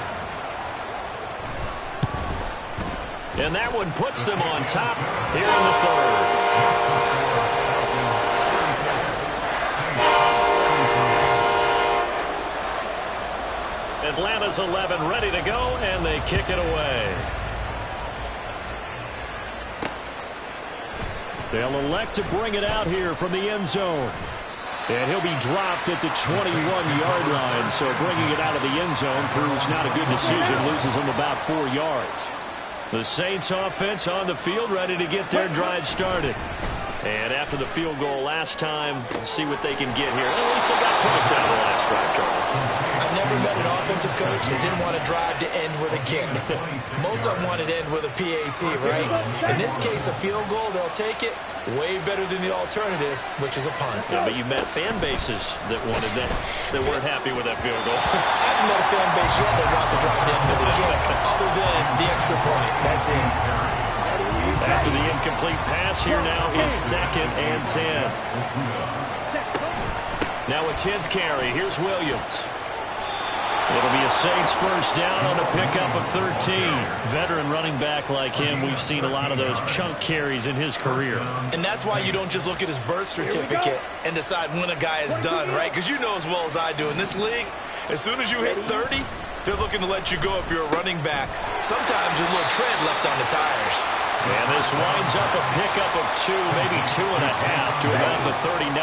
And that one puts them on top here in the third. Atlanta's 11 ready to go, and they kick it away. They'll elect to bring it out here from the end zone. And he'll be dropped at the 21-yard line, so bringing it out of the end zone proves not a good decision, loses him about 4 yards. The Saints offense on the field ready to get their drive started. And after the field goal last time, we'll see what they can get here. At least they got points out of the last drive, Charles. I've never met an offensive coach that didn't want to drive to end with a kick. Most of them wanted to end with a PAT, right? In this case, a field goal, they'll take it. Way better than the alternative, which is a punt. Yeah, but you met fan bases that wanted that, that weren't happy with that field goal. I haven't met a fan base yet that wants to drive to end with a kick, other than the extra point. That's it. After the incomplete pass, here now is 2nd and 10. Now a 10th carry. Here's Williams. It'll be a Saints first down on a pickup of 13. Veteran running back like him, we've seen a lot of those chunk carries in his career. And that's why you don't just look at his birth certificate and decide when a guy is done, right? Because you know as well as I do, in this league, as soon as you hit 30, they're looking to let you go if you're a running back. Sometimes there's a little tread left on the tires. And this winds up a pickup of 2, maybe 2.5 to about the 39.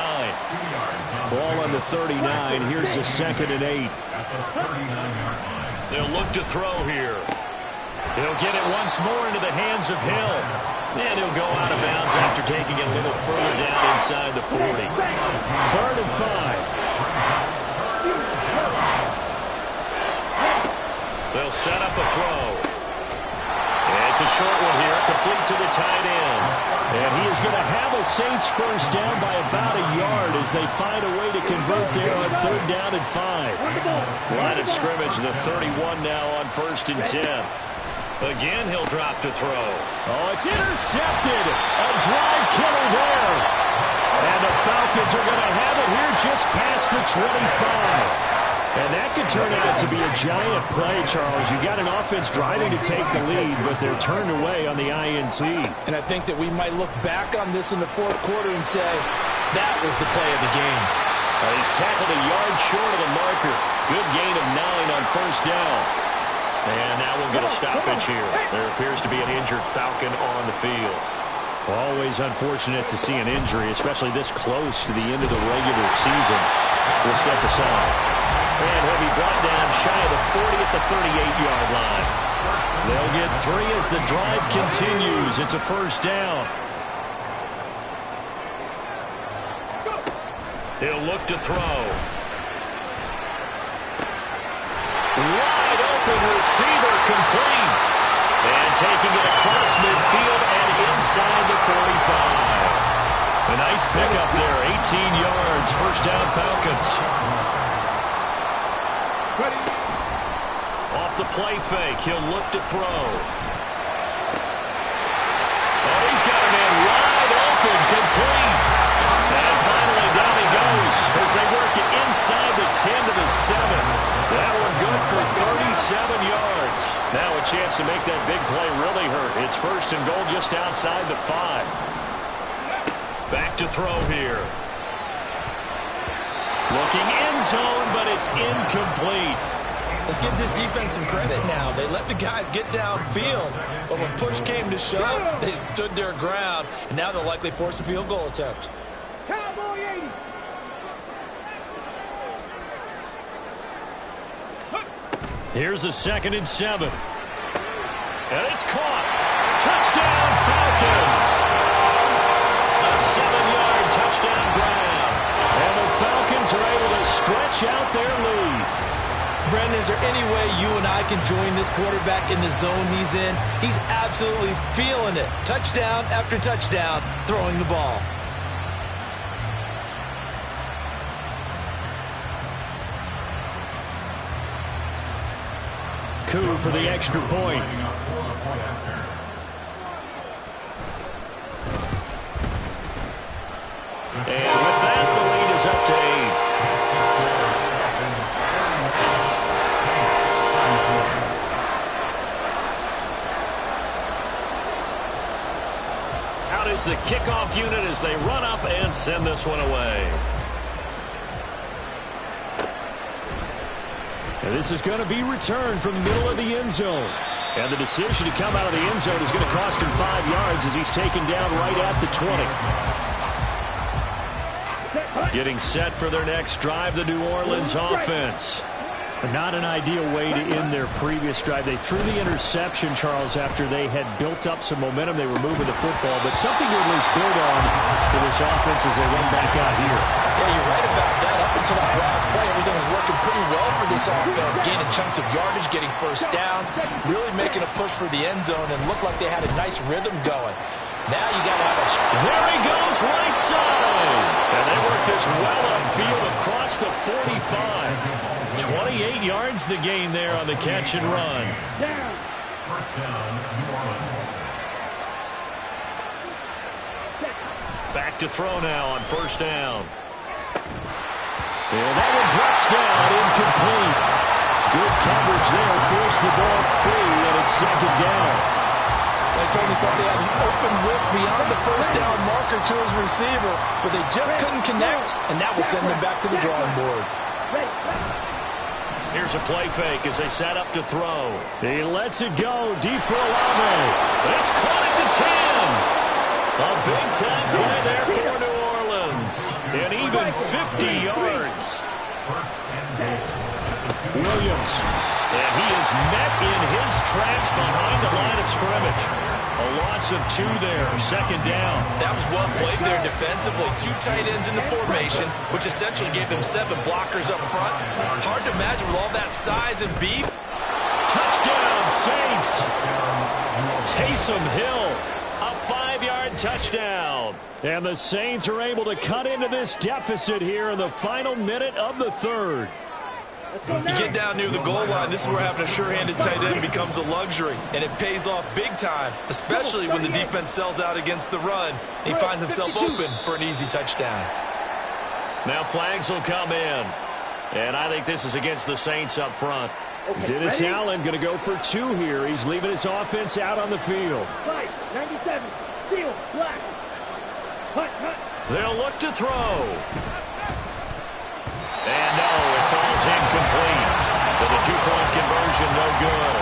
Ball on the 39. Here's the 2nd and 8. They'll look to throw here. He'll get it once more into the hands of Hill. And he'll go out of bounds after taking it a little further down inside the 40. 3rd and 5. They'll set up a throw. It's a short one here, complete to the tight end. And he is going to have a Saints first down by about a yard as they find a way to convert there on 3rd down and 5. Line of scrimmage, the 31 now on 1st and 10. Again, he'll drop to throw. Oh, it's intercepted. A drive killer there. And the Falcons are going to have it here just past the 25. And that could turn out to be a giant play, Charles. You got an offense driving to take the lead, but they're turned away on the INT. And I think that we might look back on this in the 4th quarter and say, that was the play of the game. He's tackled a yard short of the marker. Good gain of 9 on first down. And now we'll get a stoppage here. There appears to be an injured Falcon on the field. Always unfortunate to see an injury, especially this close to the end of the regular season. We'll step aside. And he'll be brought down shy of the 40 at the 38-yard line. They'll get 3 as the drive continues. It's a first down. He'll look to throw. Wide open receiver complete. And taking it across midfield and inside the 45. A nice pickup there, 18 yards It's first down, Falcons. Off the play fake, he'll look to throw. Oh, he's got a man wide open, complete. And finally down he goes as they work it inside the 10 to the 7. That one good for 37 yards. Now a chance to make that big play really hurt. It's first and goal just outside the 5. Back to throw here. Looking end zone, but it's incomplete. Let's give this defense some credit now. They let the guys get downfield, but when push came to shove, they stood their ground, and now they'll likely force a field goal attempt. Cowboy 80. Here's a 2nd and 7. And it's caught. Touchdown, Falcons. A 7-yard touchdown grab. And the Falcons are able to stretch out their lead. Brendan, is there any way you and I can join this quarterback in the zone he's in? He's absolutely feeling it. Touchdown after touchdown, throwing the ball. Coup for the extra point. And with that, the lead is up to 8. Out is the kickoff unit as they run up and send this one away. And this is going to be returned from the middle of the end zone. And the decision to come out of the end zone is going to cost him 5 yards as he's taken down right at the 20. Getting set for their next drive, the New Orleans offense. Not an ideal way to end their previous drive. They threw the interception, Charles, after they had built up some momentum. They were moving the football, but something to at least build on for this offense as they run back out here. Yeah, you're right about that. Up until that last play, everything was working pretty well for this offense. Gaining chunks of yardage, getting first downs, really making a push for the end zone, and looked like they had a nice rhythm going. Now you got to have a... There he goes, right side. And they work this well upfield across the 45. 28 yards the gain there on the catch and run. First down, New Orleans. Back to throw now on first down. And that one drops down, incomplete. Good coverage there, forced the ball free, and it's 2nd down. They certainly thought they had an open look beyond the first down marker to his receiver, but they just couldn't connect, and that will send them back to the drawing board. Here's a play fake as they set up to throw. He lets it go deep for Olave. It's caught at the 10. A big-time play there for New Orleans. And even 50 yards. Williams. And he is met in his tracks behind the line of scrimmage. A loss of 2 there, 2nd down. That was well played there defensively. 2 tight ends in the formation, which essentially gave them 7 blockers up front. Hard to imagine with all that size and beef. Touchdown, Saints. Taysom Hill, a 5-yard touchdown. And the Saints are able to cut into this deficit here in the final minute of the 3rd. You get down near the goal line, this is where having a sure-handed tight end becomes a luxury, and it pays off big time, especially when the defense sells out against the run. He finds himself open for an easy touchdown. Now flags will come in, and I think this is against the Saints up front. Dennis Allen going to go for 2 here. He's leaving his offense out on the field. 97, seal, black. Hut. They'll look to throw. And no, it falls incomplete. So the 2-point conversion, no good.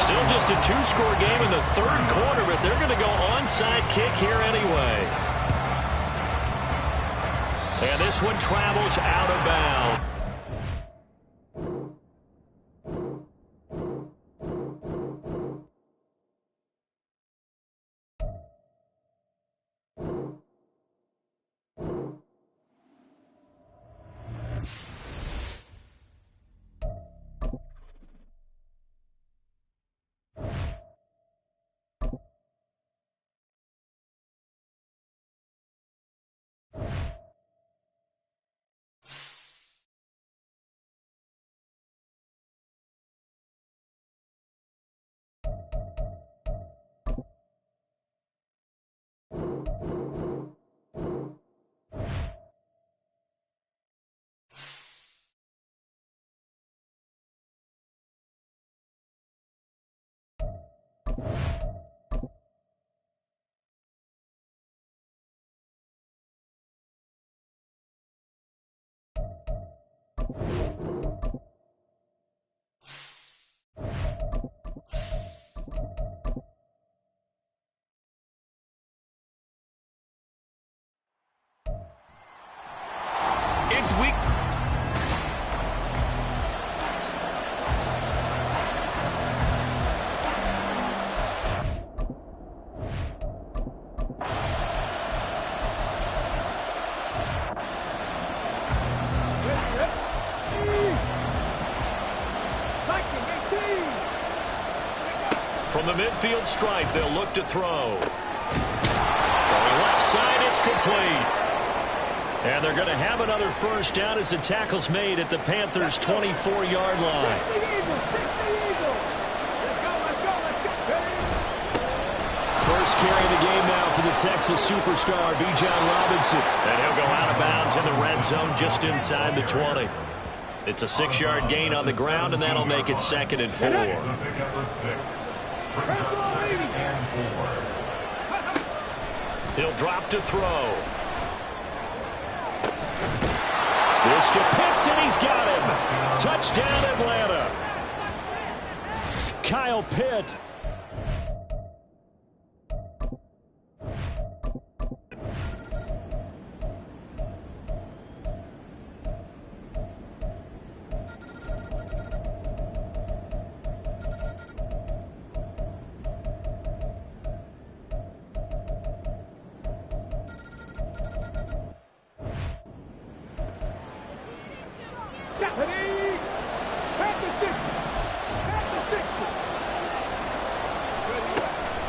Still just a 2-score game in the 3rd quarter, but they're going to go onside kick here anyway. And this one travels out of bounds. It's week. From the midfield stripe, they'll look to throw. Throwing left side, it's complete. And they're going to have another first down as the tackle's made at the Panthers' 24-yard line. First carry of the game now for the Texas superstar, Bijan Robinson. And he'll go out of bounds in the red zone just inside the 20. It's a 6-yard gain on the ground, and that'll make it 2nd and 4. He'll drop to throw. This to Pitts, and he's got him. Touchdown, Atlanta. Kyle Pitts.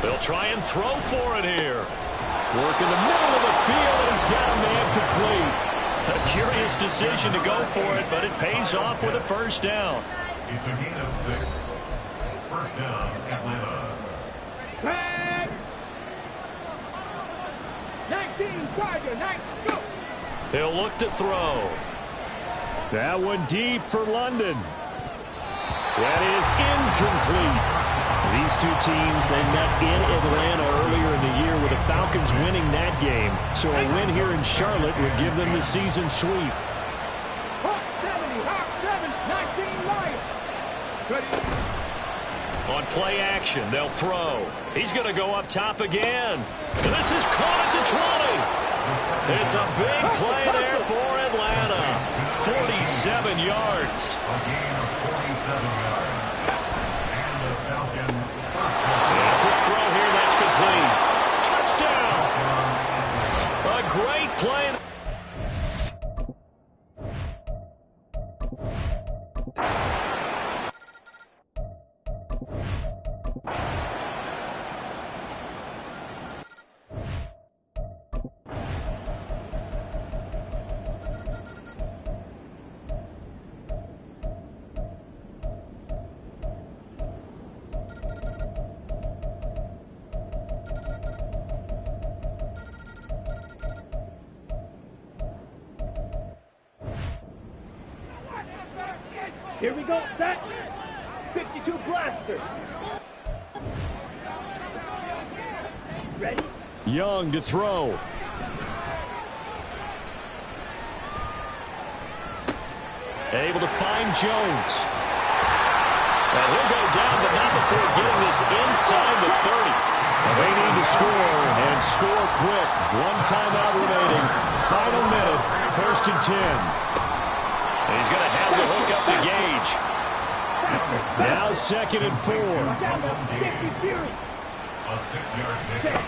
They'll try and throw for it here. Work in the middle of the field, and he's got a man complete. A curious decision to go for it, but it pays off with a first down. It's a gain of 6. First down, Atlanta. Tag! 19, Tiger, 9, go! He'll look to throw. That one deep for London. That is incomplete. These two teams, they met in Atlanta earlier in the year with the Falcons winning that game. So a win here in Charlotte would give them the season sweep. Hawk 70, Hawk 7, 19 Lions. Ready? On play action, they'll throw. He's going to go up top again. And this is caught at the 20. It's a big play there for Atlanta. 47 yards. A gain of 47 yards. And the Falcon. And a quick throw here, that's complete. Touchdown. A great play. Here we go, set. 52 blaster. Ready? Young to throw. Able to find Jones. And he'll go down, but not before getting this inside the 30. They need to score, and score quick. One timeout remaining. Final minute, 1st and 10. He's going to have the hook up to Gage. Now 2nd and 4. A 6-yard pickup.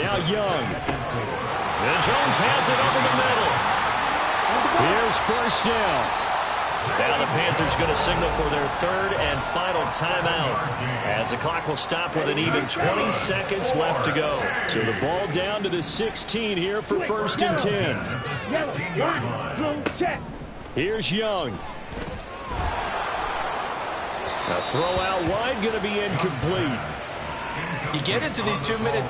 Now Young. And Jones has it over the middle. Here's first down. Now the Panthers going to signal for their 3rd and final timeout as the clock will stop with an even 20 seconds left to go. So the ball down to the 16 here for 1st and 10. Here's Young. A throw out wide going to be incomplete. You get into these 2-minute...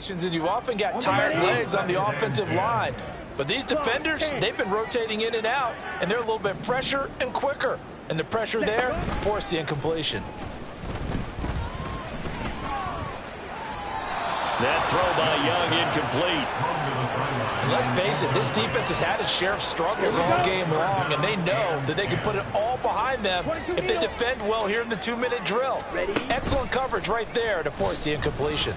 situations, and you've often got tired legs on the offensive line. But these defenders, they've been rotating in and out, and they're a little bit fresher and quicker. And the pressure there forced the incompletion. That throw by Young incomplete. And let's face it, this defense has had its share of struggles all game long, and they know that they can put it all behind them if they defend well here in the 2-minute drill. Excellent coverage right there to force the incompletion.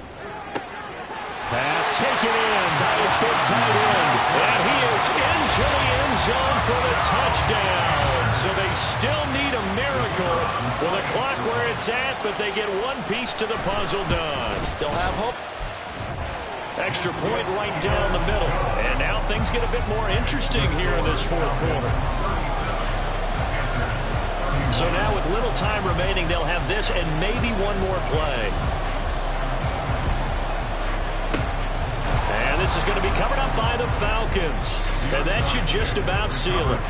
Pass taken in by his big tight end. And he is into the end zone for the touchdown. So they still need a miracle with the clock where it's at, but they get one piece to the puzzle done. Still have hope. Extra point right down the middle. And now things get a bit more interesting here in this fourth quarter. So now with little time remaining, they'll have this and maybe one more play. And this is going to be covered up by the Falcons. And that should just about seal it.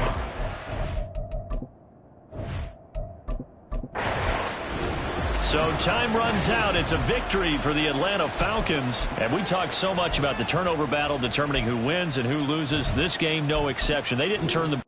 So time runs out. It's a victory for the Atlanta Falcons. And we talked so much about the turnover battle determining who wins and who loses. This game, no exception. They didn't turn the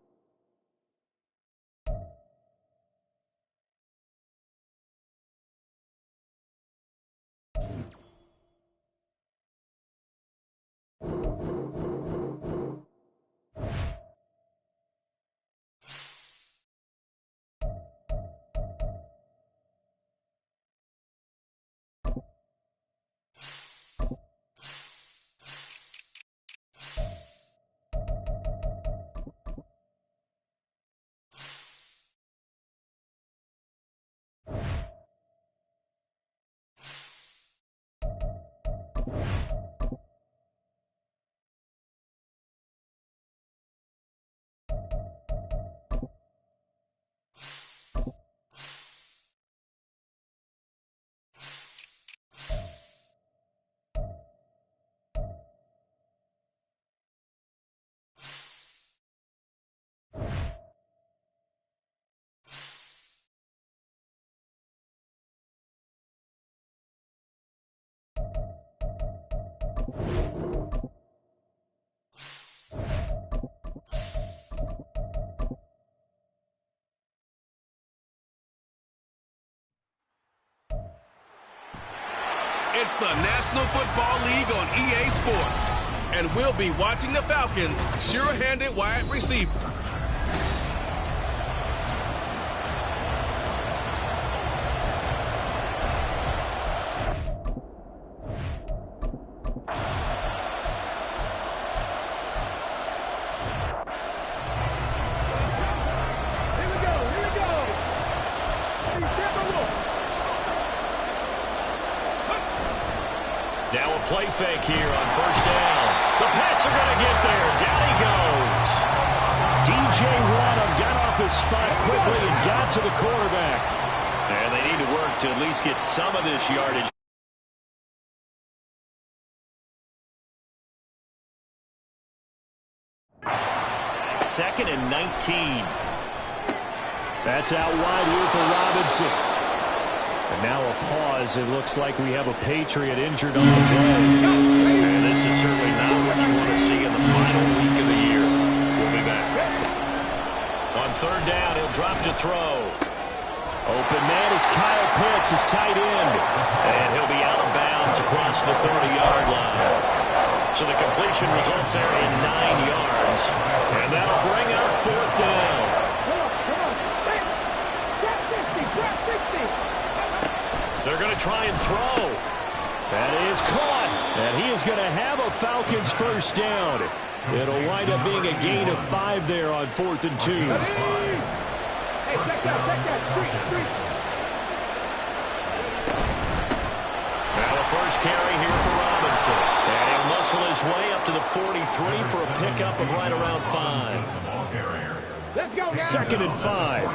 It's the National Football League on EA Sports. And we'll be watching the Falcons' sure-handed wide receiver. Now a play fake here on first down. The Pats are going to get there. Down he goes. DJ Waddle got off his spot quickly and got to the quarterback. And they need to work to at least get some of this yardage. Second and 19. That's out wide here for Robinson. And now a pause. It looks like we have a Patriot injured on the play. And this is certainly not what you want to see in the final week of the year. We'll be back. On third down, he'll drop to throw. Open man is Kyle Pitts, his tight end. And he'll be out of bounds across the 30-yard line. So the completion results there in 9 yards. And that'll bring up fourth down. They're going to try and throw. That is caught. And he is going to have a Falcons first down. It'll wind up being a gain of 5 there on 4th and 2. Hey, check that. Now a first carry here for Robinson. And he'll muscle his way up to the 43 for a pickup of right around 5. Let's go, guys. 2nd and 5.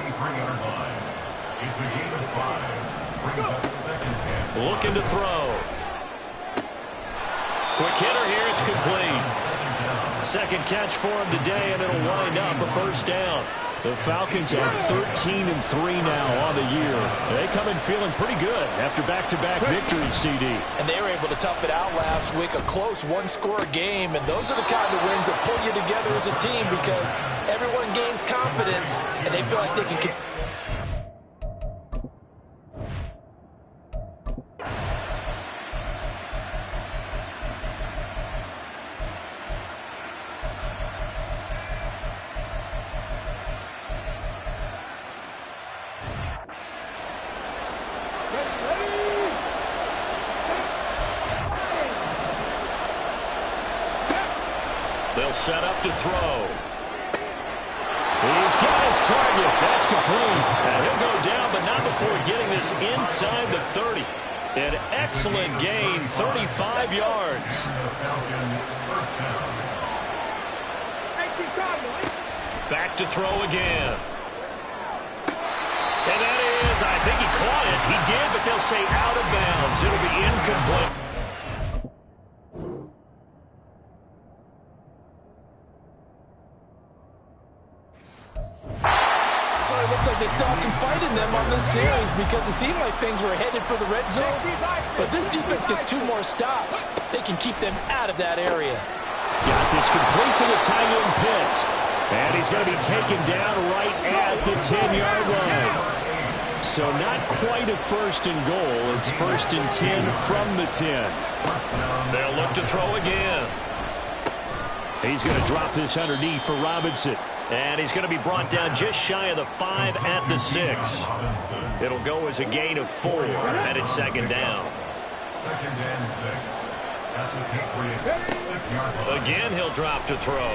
It's a gain of 5. Looking to throw. Quick hitter here, it's complete. Second catch for him today, and it'll wind up a first down. The Falcons are 13-3 now on the year. They come in feeling pretty good after back-to-back victories, CD. And they were able to tough it out last week, a close one-score game. And those are the kind of wins that pull you together as a team because everyone gains confidence, and they feel like they can... He'll set up to throw. He's got his target. That's complete. And he'll go down, but not before getting this inside the 30. An excellent gain, 35 yards. Back to throw again. And that is, I think he caught it. He did, but they'll say out of bounds. It'll be incomplete. So it looks like they still have some fight in them on this series because it seemed like things were headed for the red zone. But this defense gets 2 more stops. They can keep them out of that area. Got this complete to the tight end Pitts. And he's going to be taken down right at the 10-yard line. So not quite a first and goal. It's first and 10 from the 10. They'll look to throw again. He's going to drop this underneath for Robinson. And he's going to be brought down just shy of the 5 at the 6. It'll go as a gain of 4, and it's second down. Second and 6 at the Patriots 6-yard line. Again, he'll drop to throw.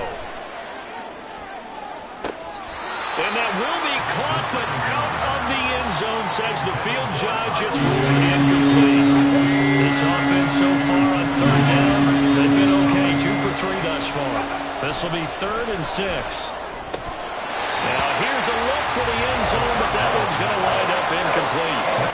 And that will be caught, but out of the end zone, says the field judge. It's ruled incomplete. This offense so far on third down, they've been okay, 2 for 3 thus far. This will be 3rd and 6. Now here's a look for the end zone, but that one's going to wind up incomplete.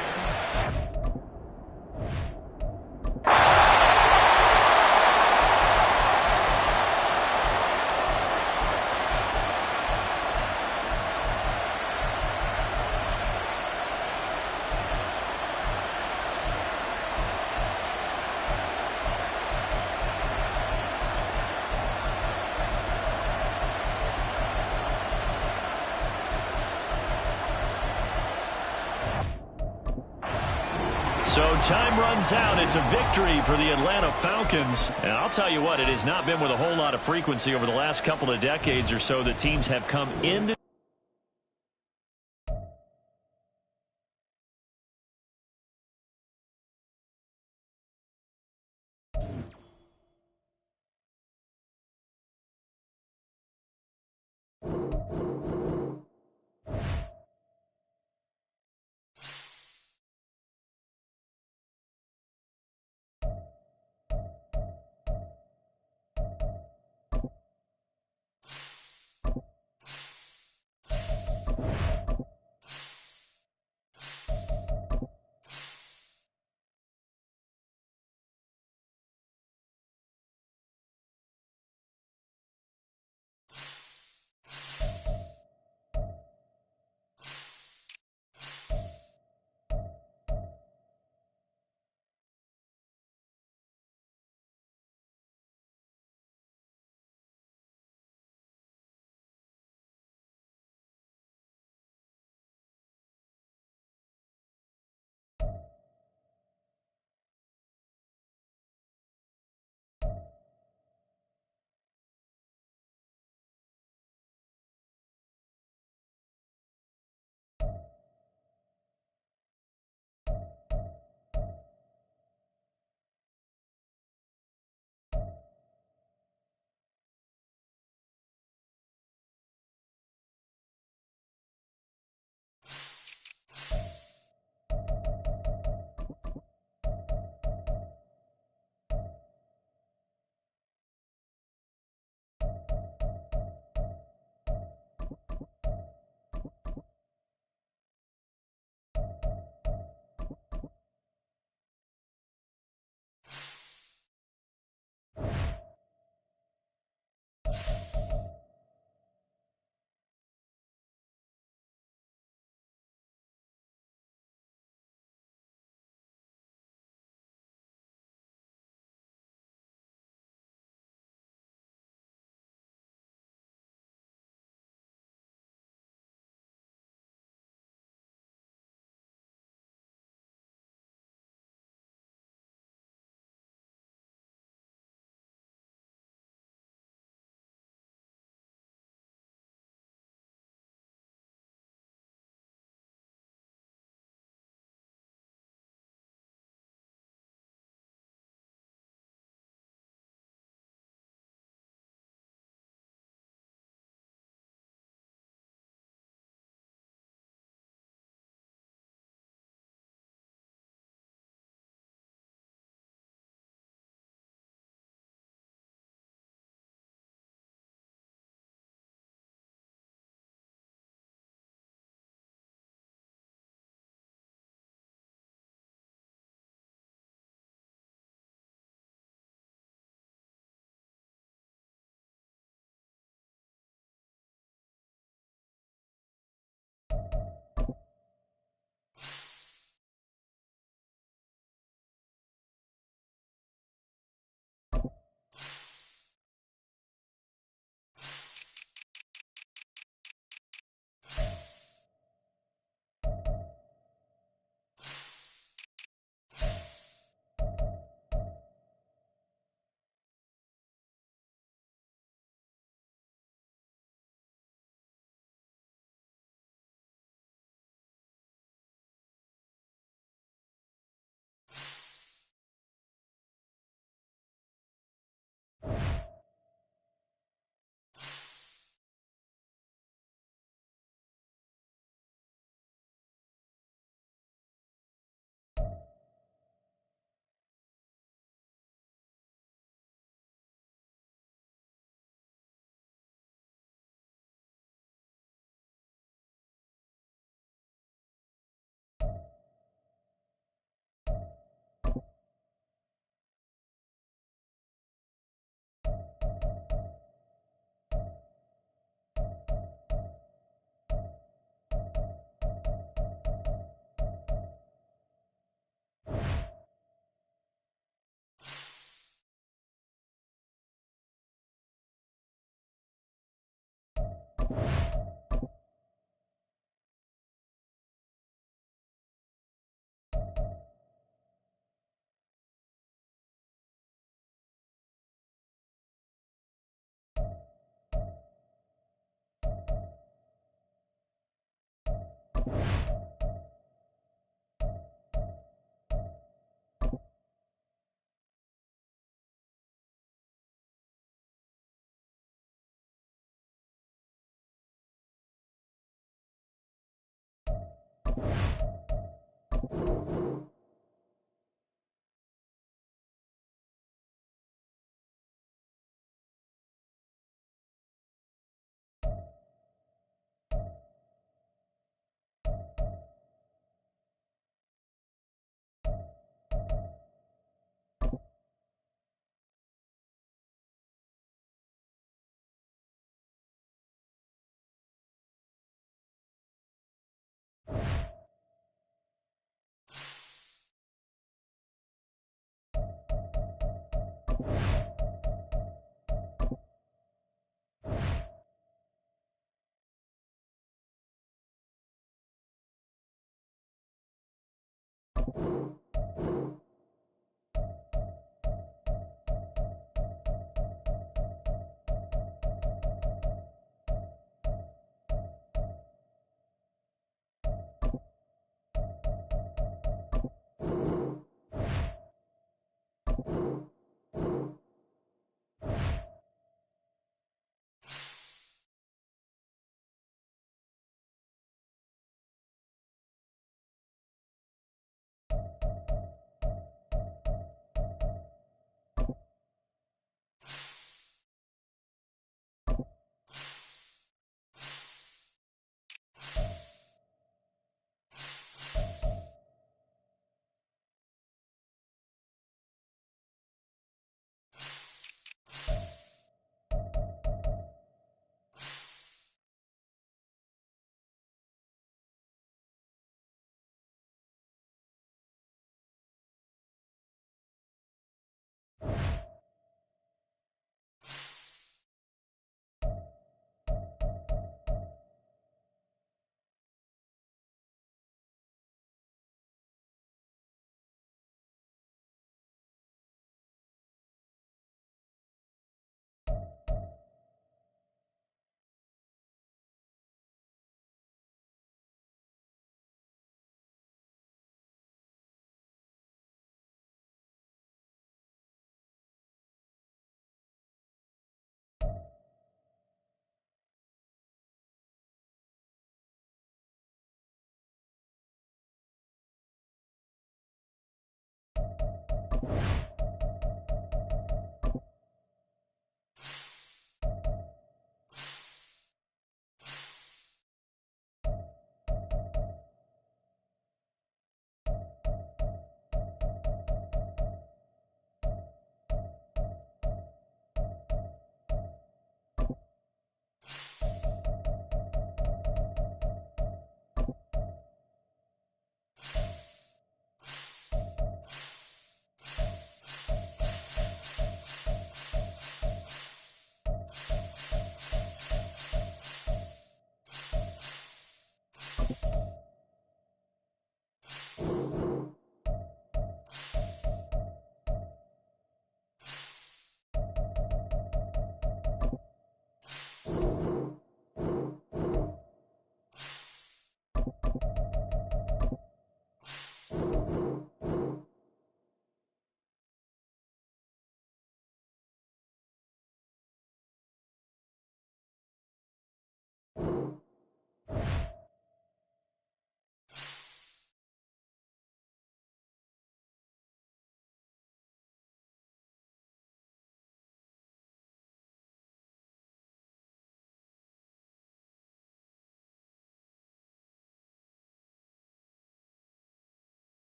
So time runs out. It's a victory for the Atlanta Falcons. And I'll tell you what, it has not been with a whole lot of frequency over the last couple of decades or so that teams have come into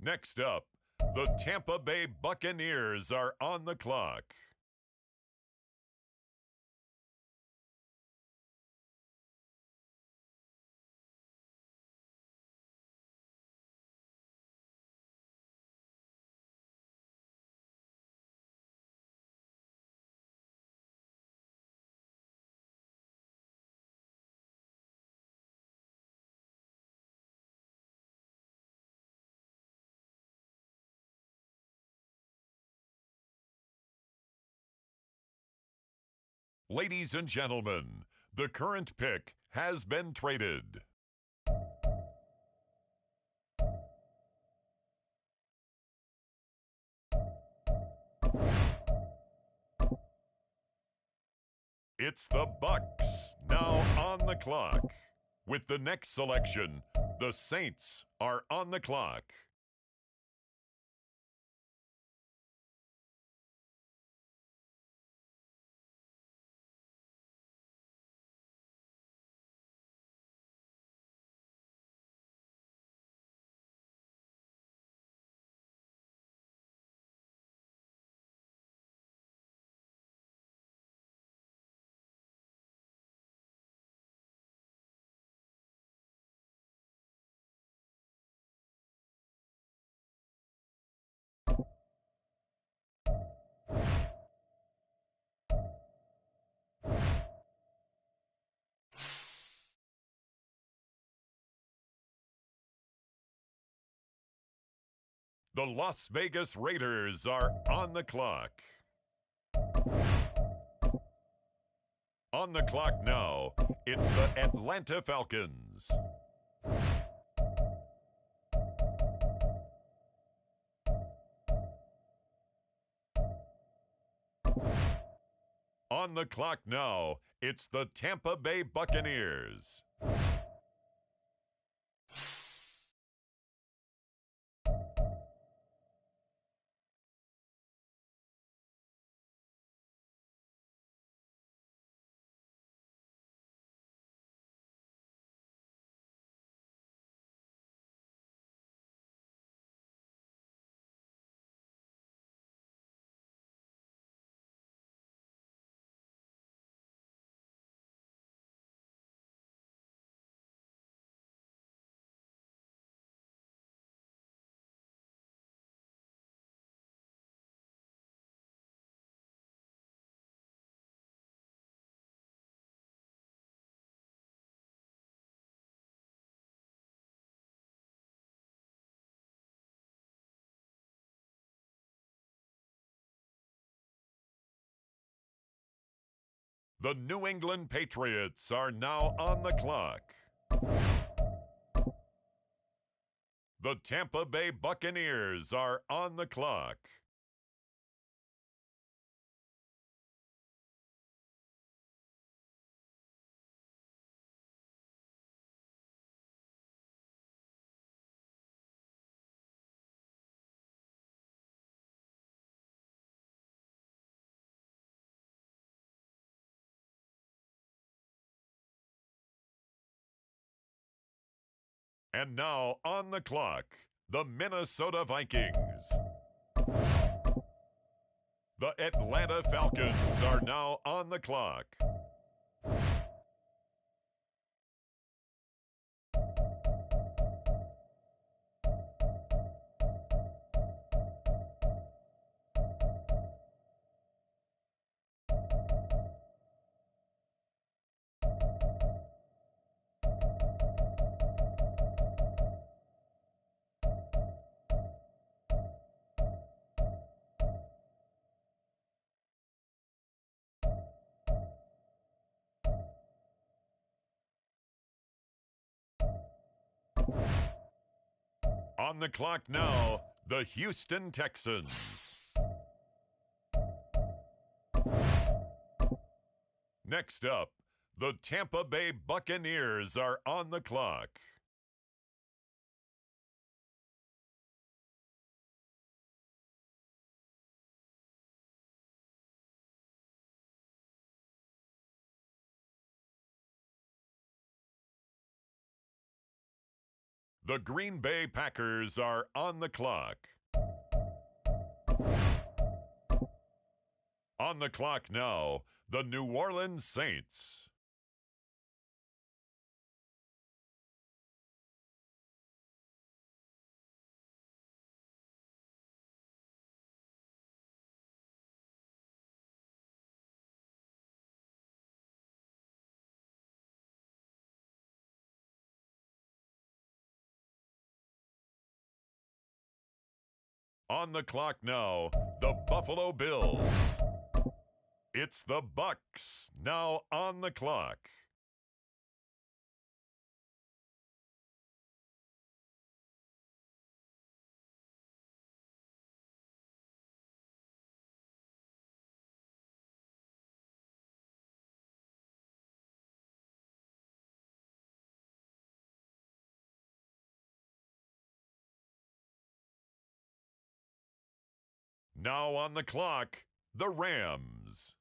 Next up, the Tampa Bay Buccaneers are on the clock. Ladies and gentlemen, the current pick has been traded. It's the Bucks now on the clock. With the next selection, the Saints are on the clock. The Las Vegas Raiders are on the clock. On the clock now, it's the Atlanta Falcons. On the clock now, it's the Tampa Bay Buccaneers. The New England Patriots are now on the clock. The Tampa Bay Buccaneers are on the clock. And now on the clock, the Minnesota Vikings. The Atlanta Falcons are now on the clock. On the clock now, the Houston Texans. Next up, the Tampa Bay Buccaneers are on the clock. The Green Bay Packers are on the clock. On the clock now, the New Orleans Saints. On the clock now, the Buffalo Bills. It's the Bucks now on the clock. Now on the clock, the Rams.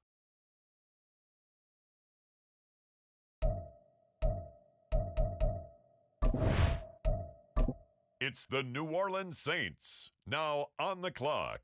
It's the New Orleans Saints, now on the clock.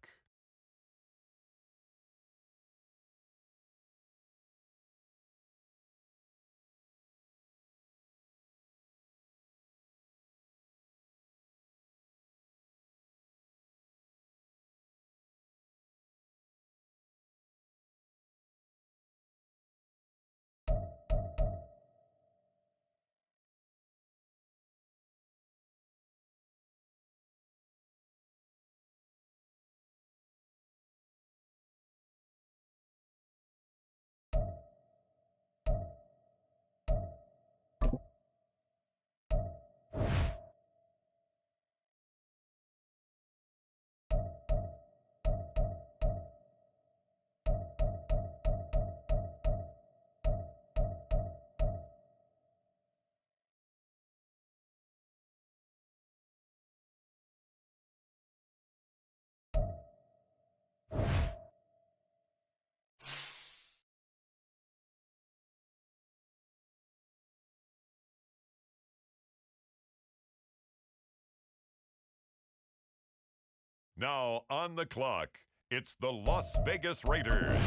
Now on the clock, it's the Las Vegas Raiders.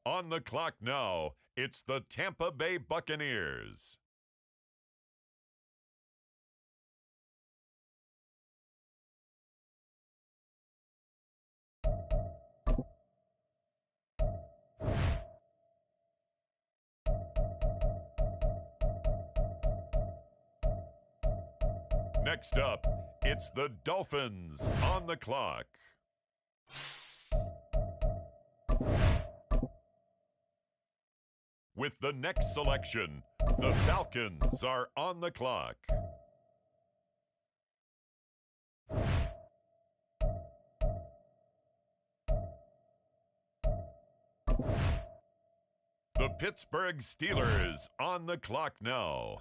On the clock now, it's the Tampa Bay Buccaneers. Next up, it's the Dolphins on the clock. With the next selection, the Falcons are on the clock. The Pittsburgh Steelers on the clock now.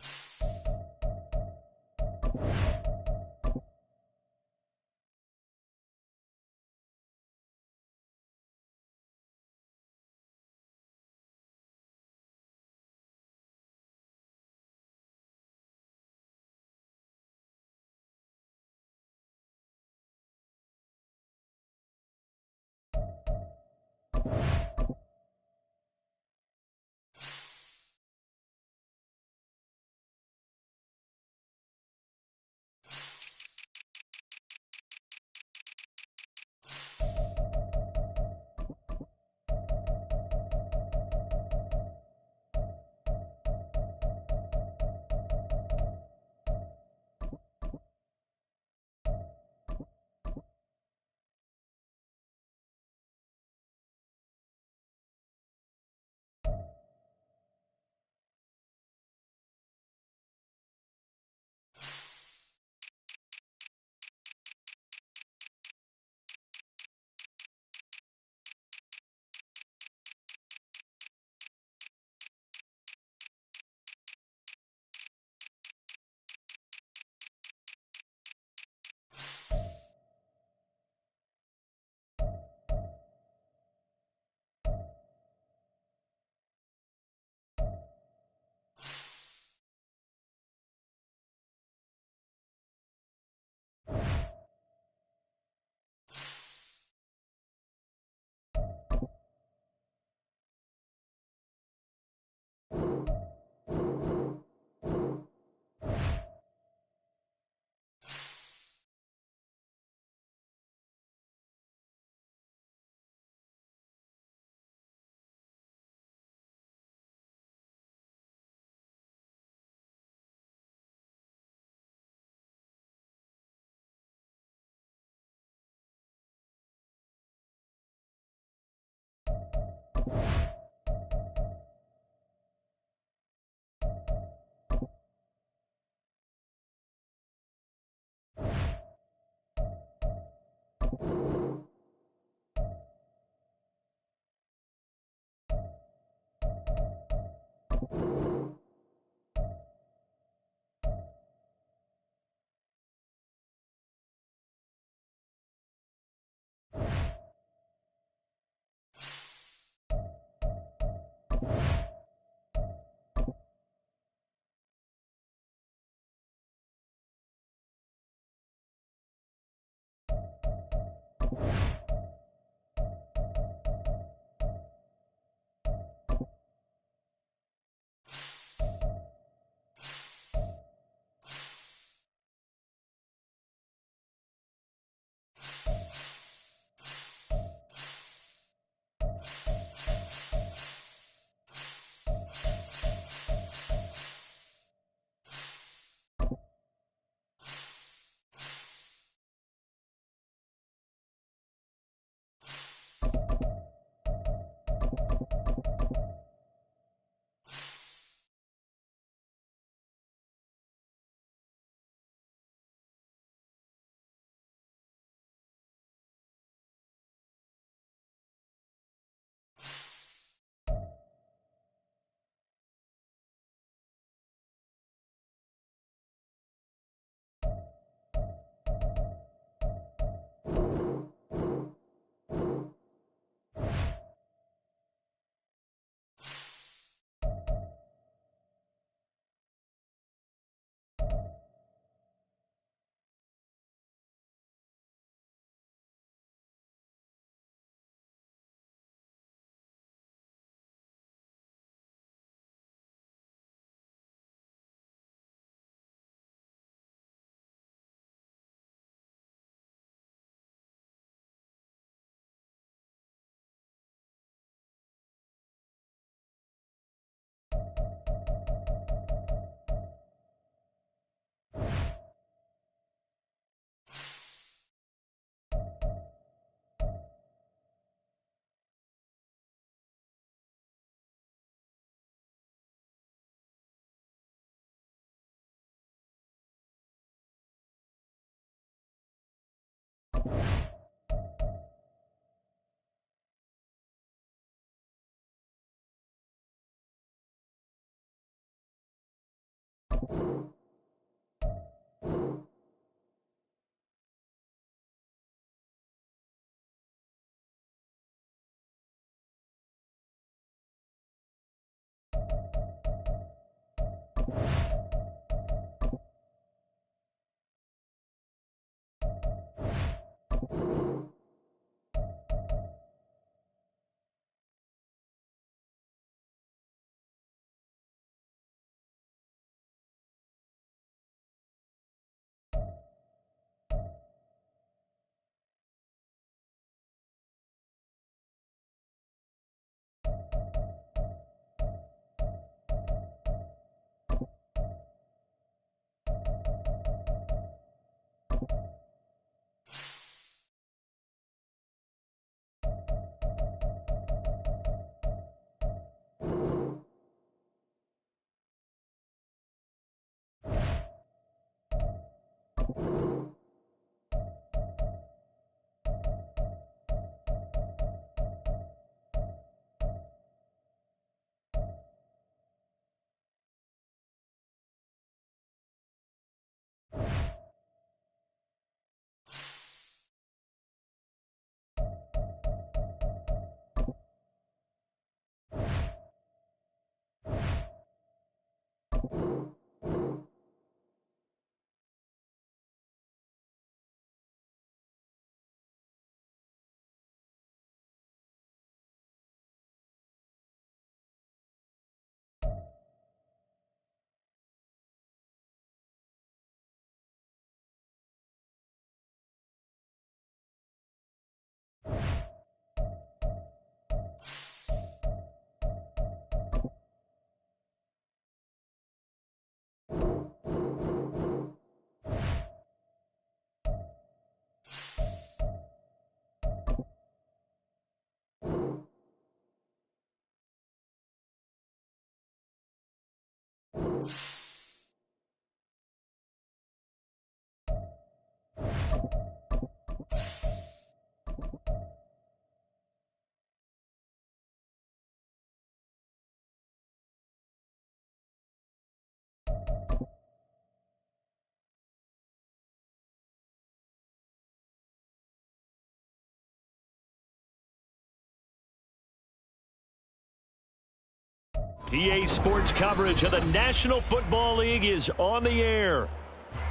EA Sports coverage of the National Football League is on the air.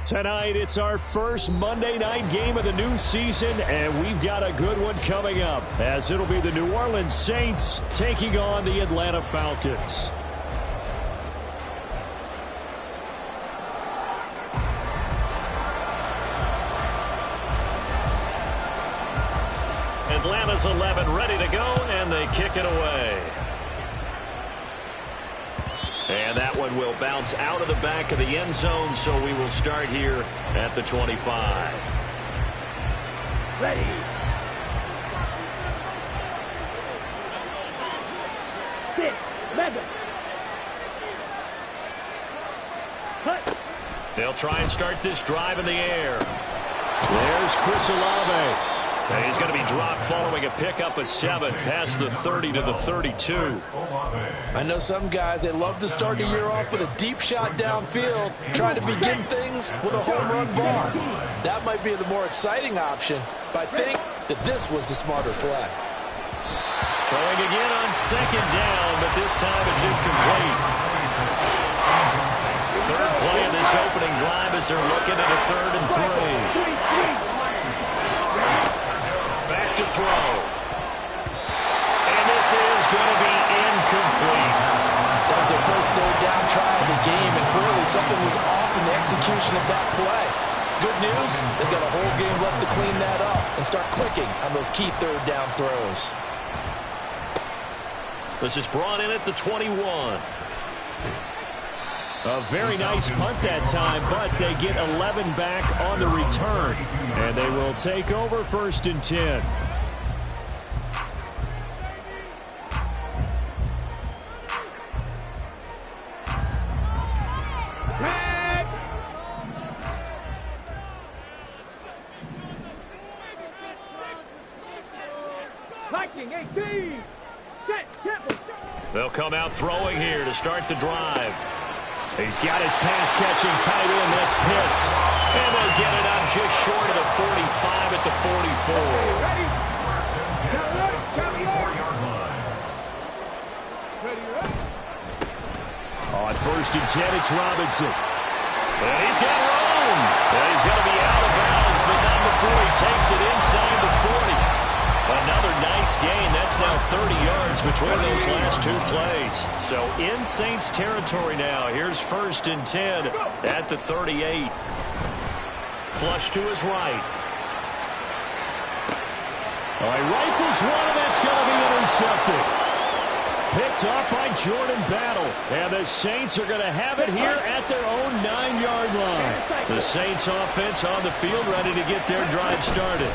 Tonight, it's our first Monday night game of the new season, and we've got a good one coming up, as it'll be the New Orleans Saints taking on the Atlanta Falcons. Atlanta's 11 ready to go, and they kick it away. And that one will bounce out of the back of the end zone, so we will start here at the 25. Ready. Six, 11. Cut. They'll try and start this drive in the air. There's Chris Olave. And he's going to be dropped following a pickup of 7 past the 30 to the 32. I know some guys, they love to start the year off with a deep shot downfield, trying to begin things with a home run ball. That might be the more exciting option, but I think that this was the smarter play. Throwing again on second down, but this time it's incomplete. Third play of this opening drive as they're looking at a 3rd and 3. Back to throw. And this is going to be incomplete. That was their first 3rd down try of the game, and clearly something was off in the execution of that play. Good news, they've got a whole game left to clean that up and start clicking on those key 3rd down throws. This is brought in at the 21. A very nice punt that time, but they get 11 back on the return. And they will take over 1st and 10. Viking 18. Set, tempo. They'll come out throwing here to start the drive. He's got his pass-catching tight end. That's Pitts. And they'll get it up just short of the 45 at the 44. Ready. On 1st and 10, it's Robinson. And he's got room. And he's going to be out of bounds, but not before he takes it inside the 40. Another nice gain. That's now 30 yards between those last 2 plays. So in Saints territory now. Here's 1st and 10 at the 38. Flush to his right. Oh, he rifles one, and that's going to be intercepted. Picked up by Jordan Battle. And the Saints are going to have it here at their own 9-yard line. The Saints offense on the field ready to get their drive started.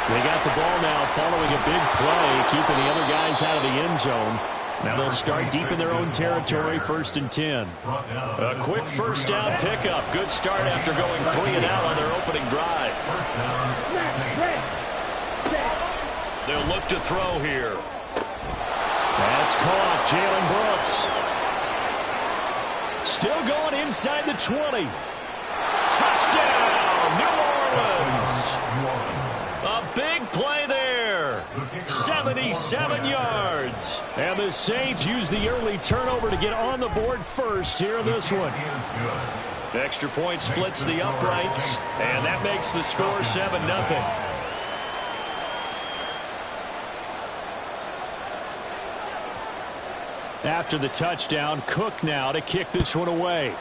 They got the ball now following a big play, keeping the other guys out of the end zone. Now they'll start deep in their own territory, 1st and 10. A quick 1st down pickup. Good start after going 3 and out on their opening drive. They'll look to throw here. That's caught. Jalen Brooks. Still going inside the 20. Touchdown, New Orleans. A big play there. 77 yards. And the Saints use the early turnover to get on the board first here in this one. Extra point splits the uprights, and that makes the score 7-0. After the touchdown, Cook now to kick this one away.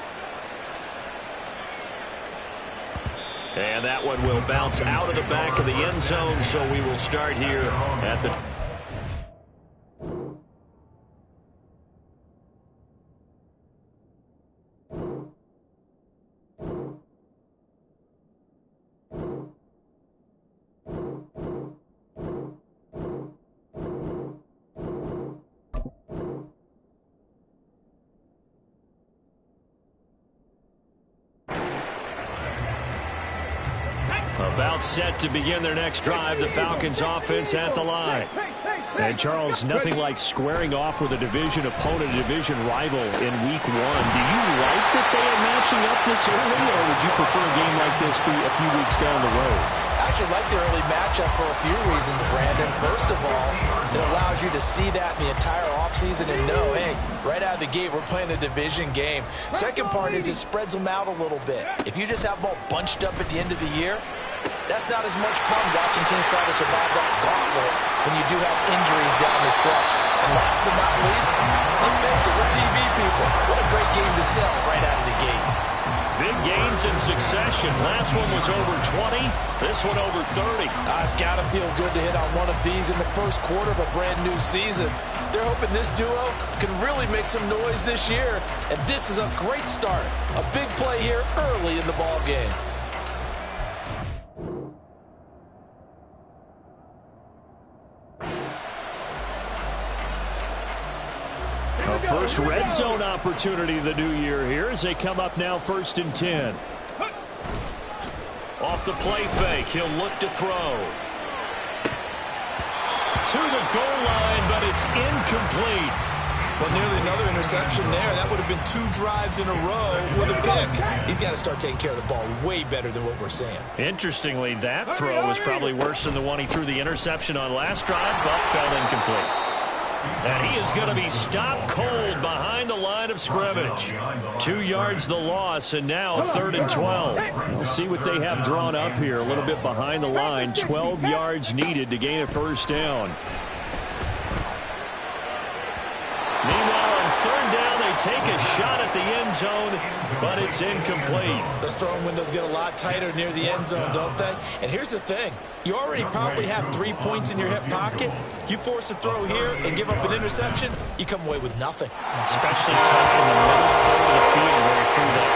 And that one will bounce out of the back of the end zone, so we will start here at the... About set to begin their next drive, the Falcons offense at the line. And, Charles, nothing like squaring off with a division opponent, a division rival in Week 1. Do you like that they are matching up this early, or would you prefer a game like this be a few weeks down the road? I actually like the early matchup for a few reasons, Brandon. First of all, it allows you to see that in the entire offseason and know, hey, right out of the gate, we're playing a division game. Second part is it spreads them out a little bit. If you just have them all bunched up at the end of the year, that's not as much fun watching teams try to survive that gauntlet when you do have injuries down the stretch. And last but not least, let's face it, we're TV people. What a great game to sell right out of the gate. Big gains in succession. Last one was over 20. This one over 30. It's got to feel good to hit on one of these in the first quarter of a brand new season. They're hoping this duo can really make some noise this year. And this is a great start. A big play here early in the ball game. A first red zone opportunity of the new year here as they come up now 1st and 10. Off the play fake, he'll look to throw. To the goal line, but it's incomplete. Well, nearly another interception there. That would have been 2 drives in a row with a pick. He's got to start taking care of the ball way better than what we're saying. Interestingly, that throw was probably worse than the one he threw the interception on last drive, but fell incomplete. And he is going to be stopped cold behind the line of scrimmage. 2 yards the loss, and now 3rd and 12. We'll see what they have drawn up here. A little bit behind the line. 12 yards needed to gain a first down. Meanwhile, on 3rd down, they take a shot at the end zone, but it's incomplete. Those throwing windows get a lot tighter near the end zone, don't they? And here's the thing. You already probably have 3 points in your hip pocket. You force a throw here and give up an interception, you come away with nothing. Especially tough in the middle third of the field where he threw that.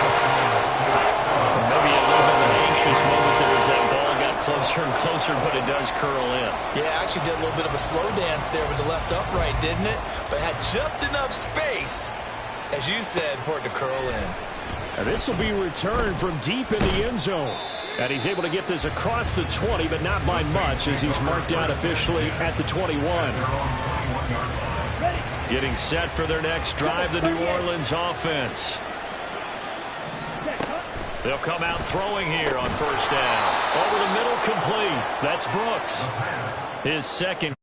Maybe a little bit of an anxious moment there as that ball got closer and closer, but it does curl in. Yeah, actually did a little bit of a slow dance there with the left upright, didn't it? But had just enough space, as you said, for it to curl in. And this will be returned from deep in the end zone. And he's able to get this across the 20, but not by much as he's marked out officially at the 21. Getting set for their next drive, the New Orleans offense. They'll come out throwing here on 1st down. Over the middle, complete. That's Brooks. His second.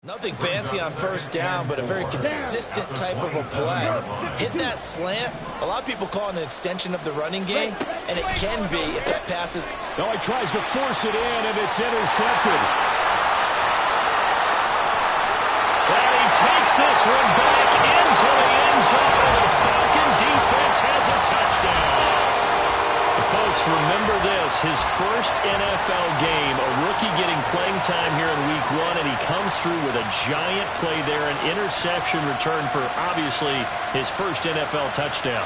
Nothing fancy on 1st down, but a very consistent type of a play. Hit that slant. A lot of people call it an extension of the running game, and it can be if that pass is... No, he tries to force it in, and it's intercepted. And he takes this one back into the end zone, and the Falcon defense has a touchdown. Folks, remember this, his first NFL game, a rookie getting playing time here in Week 1, and he comes through with a giant play there, an interception return for, obviously, his first NFL touchdown.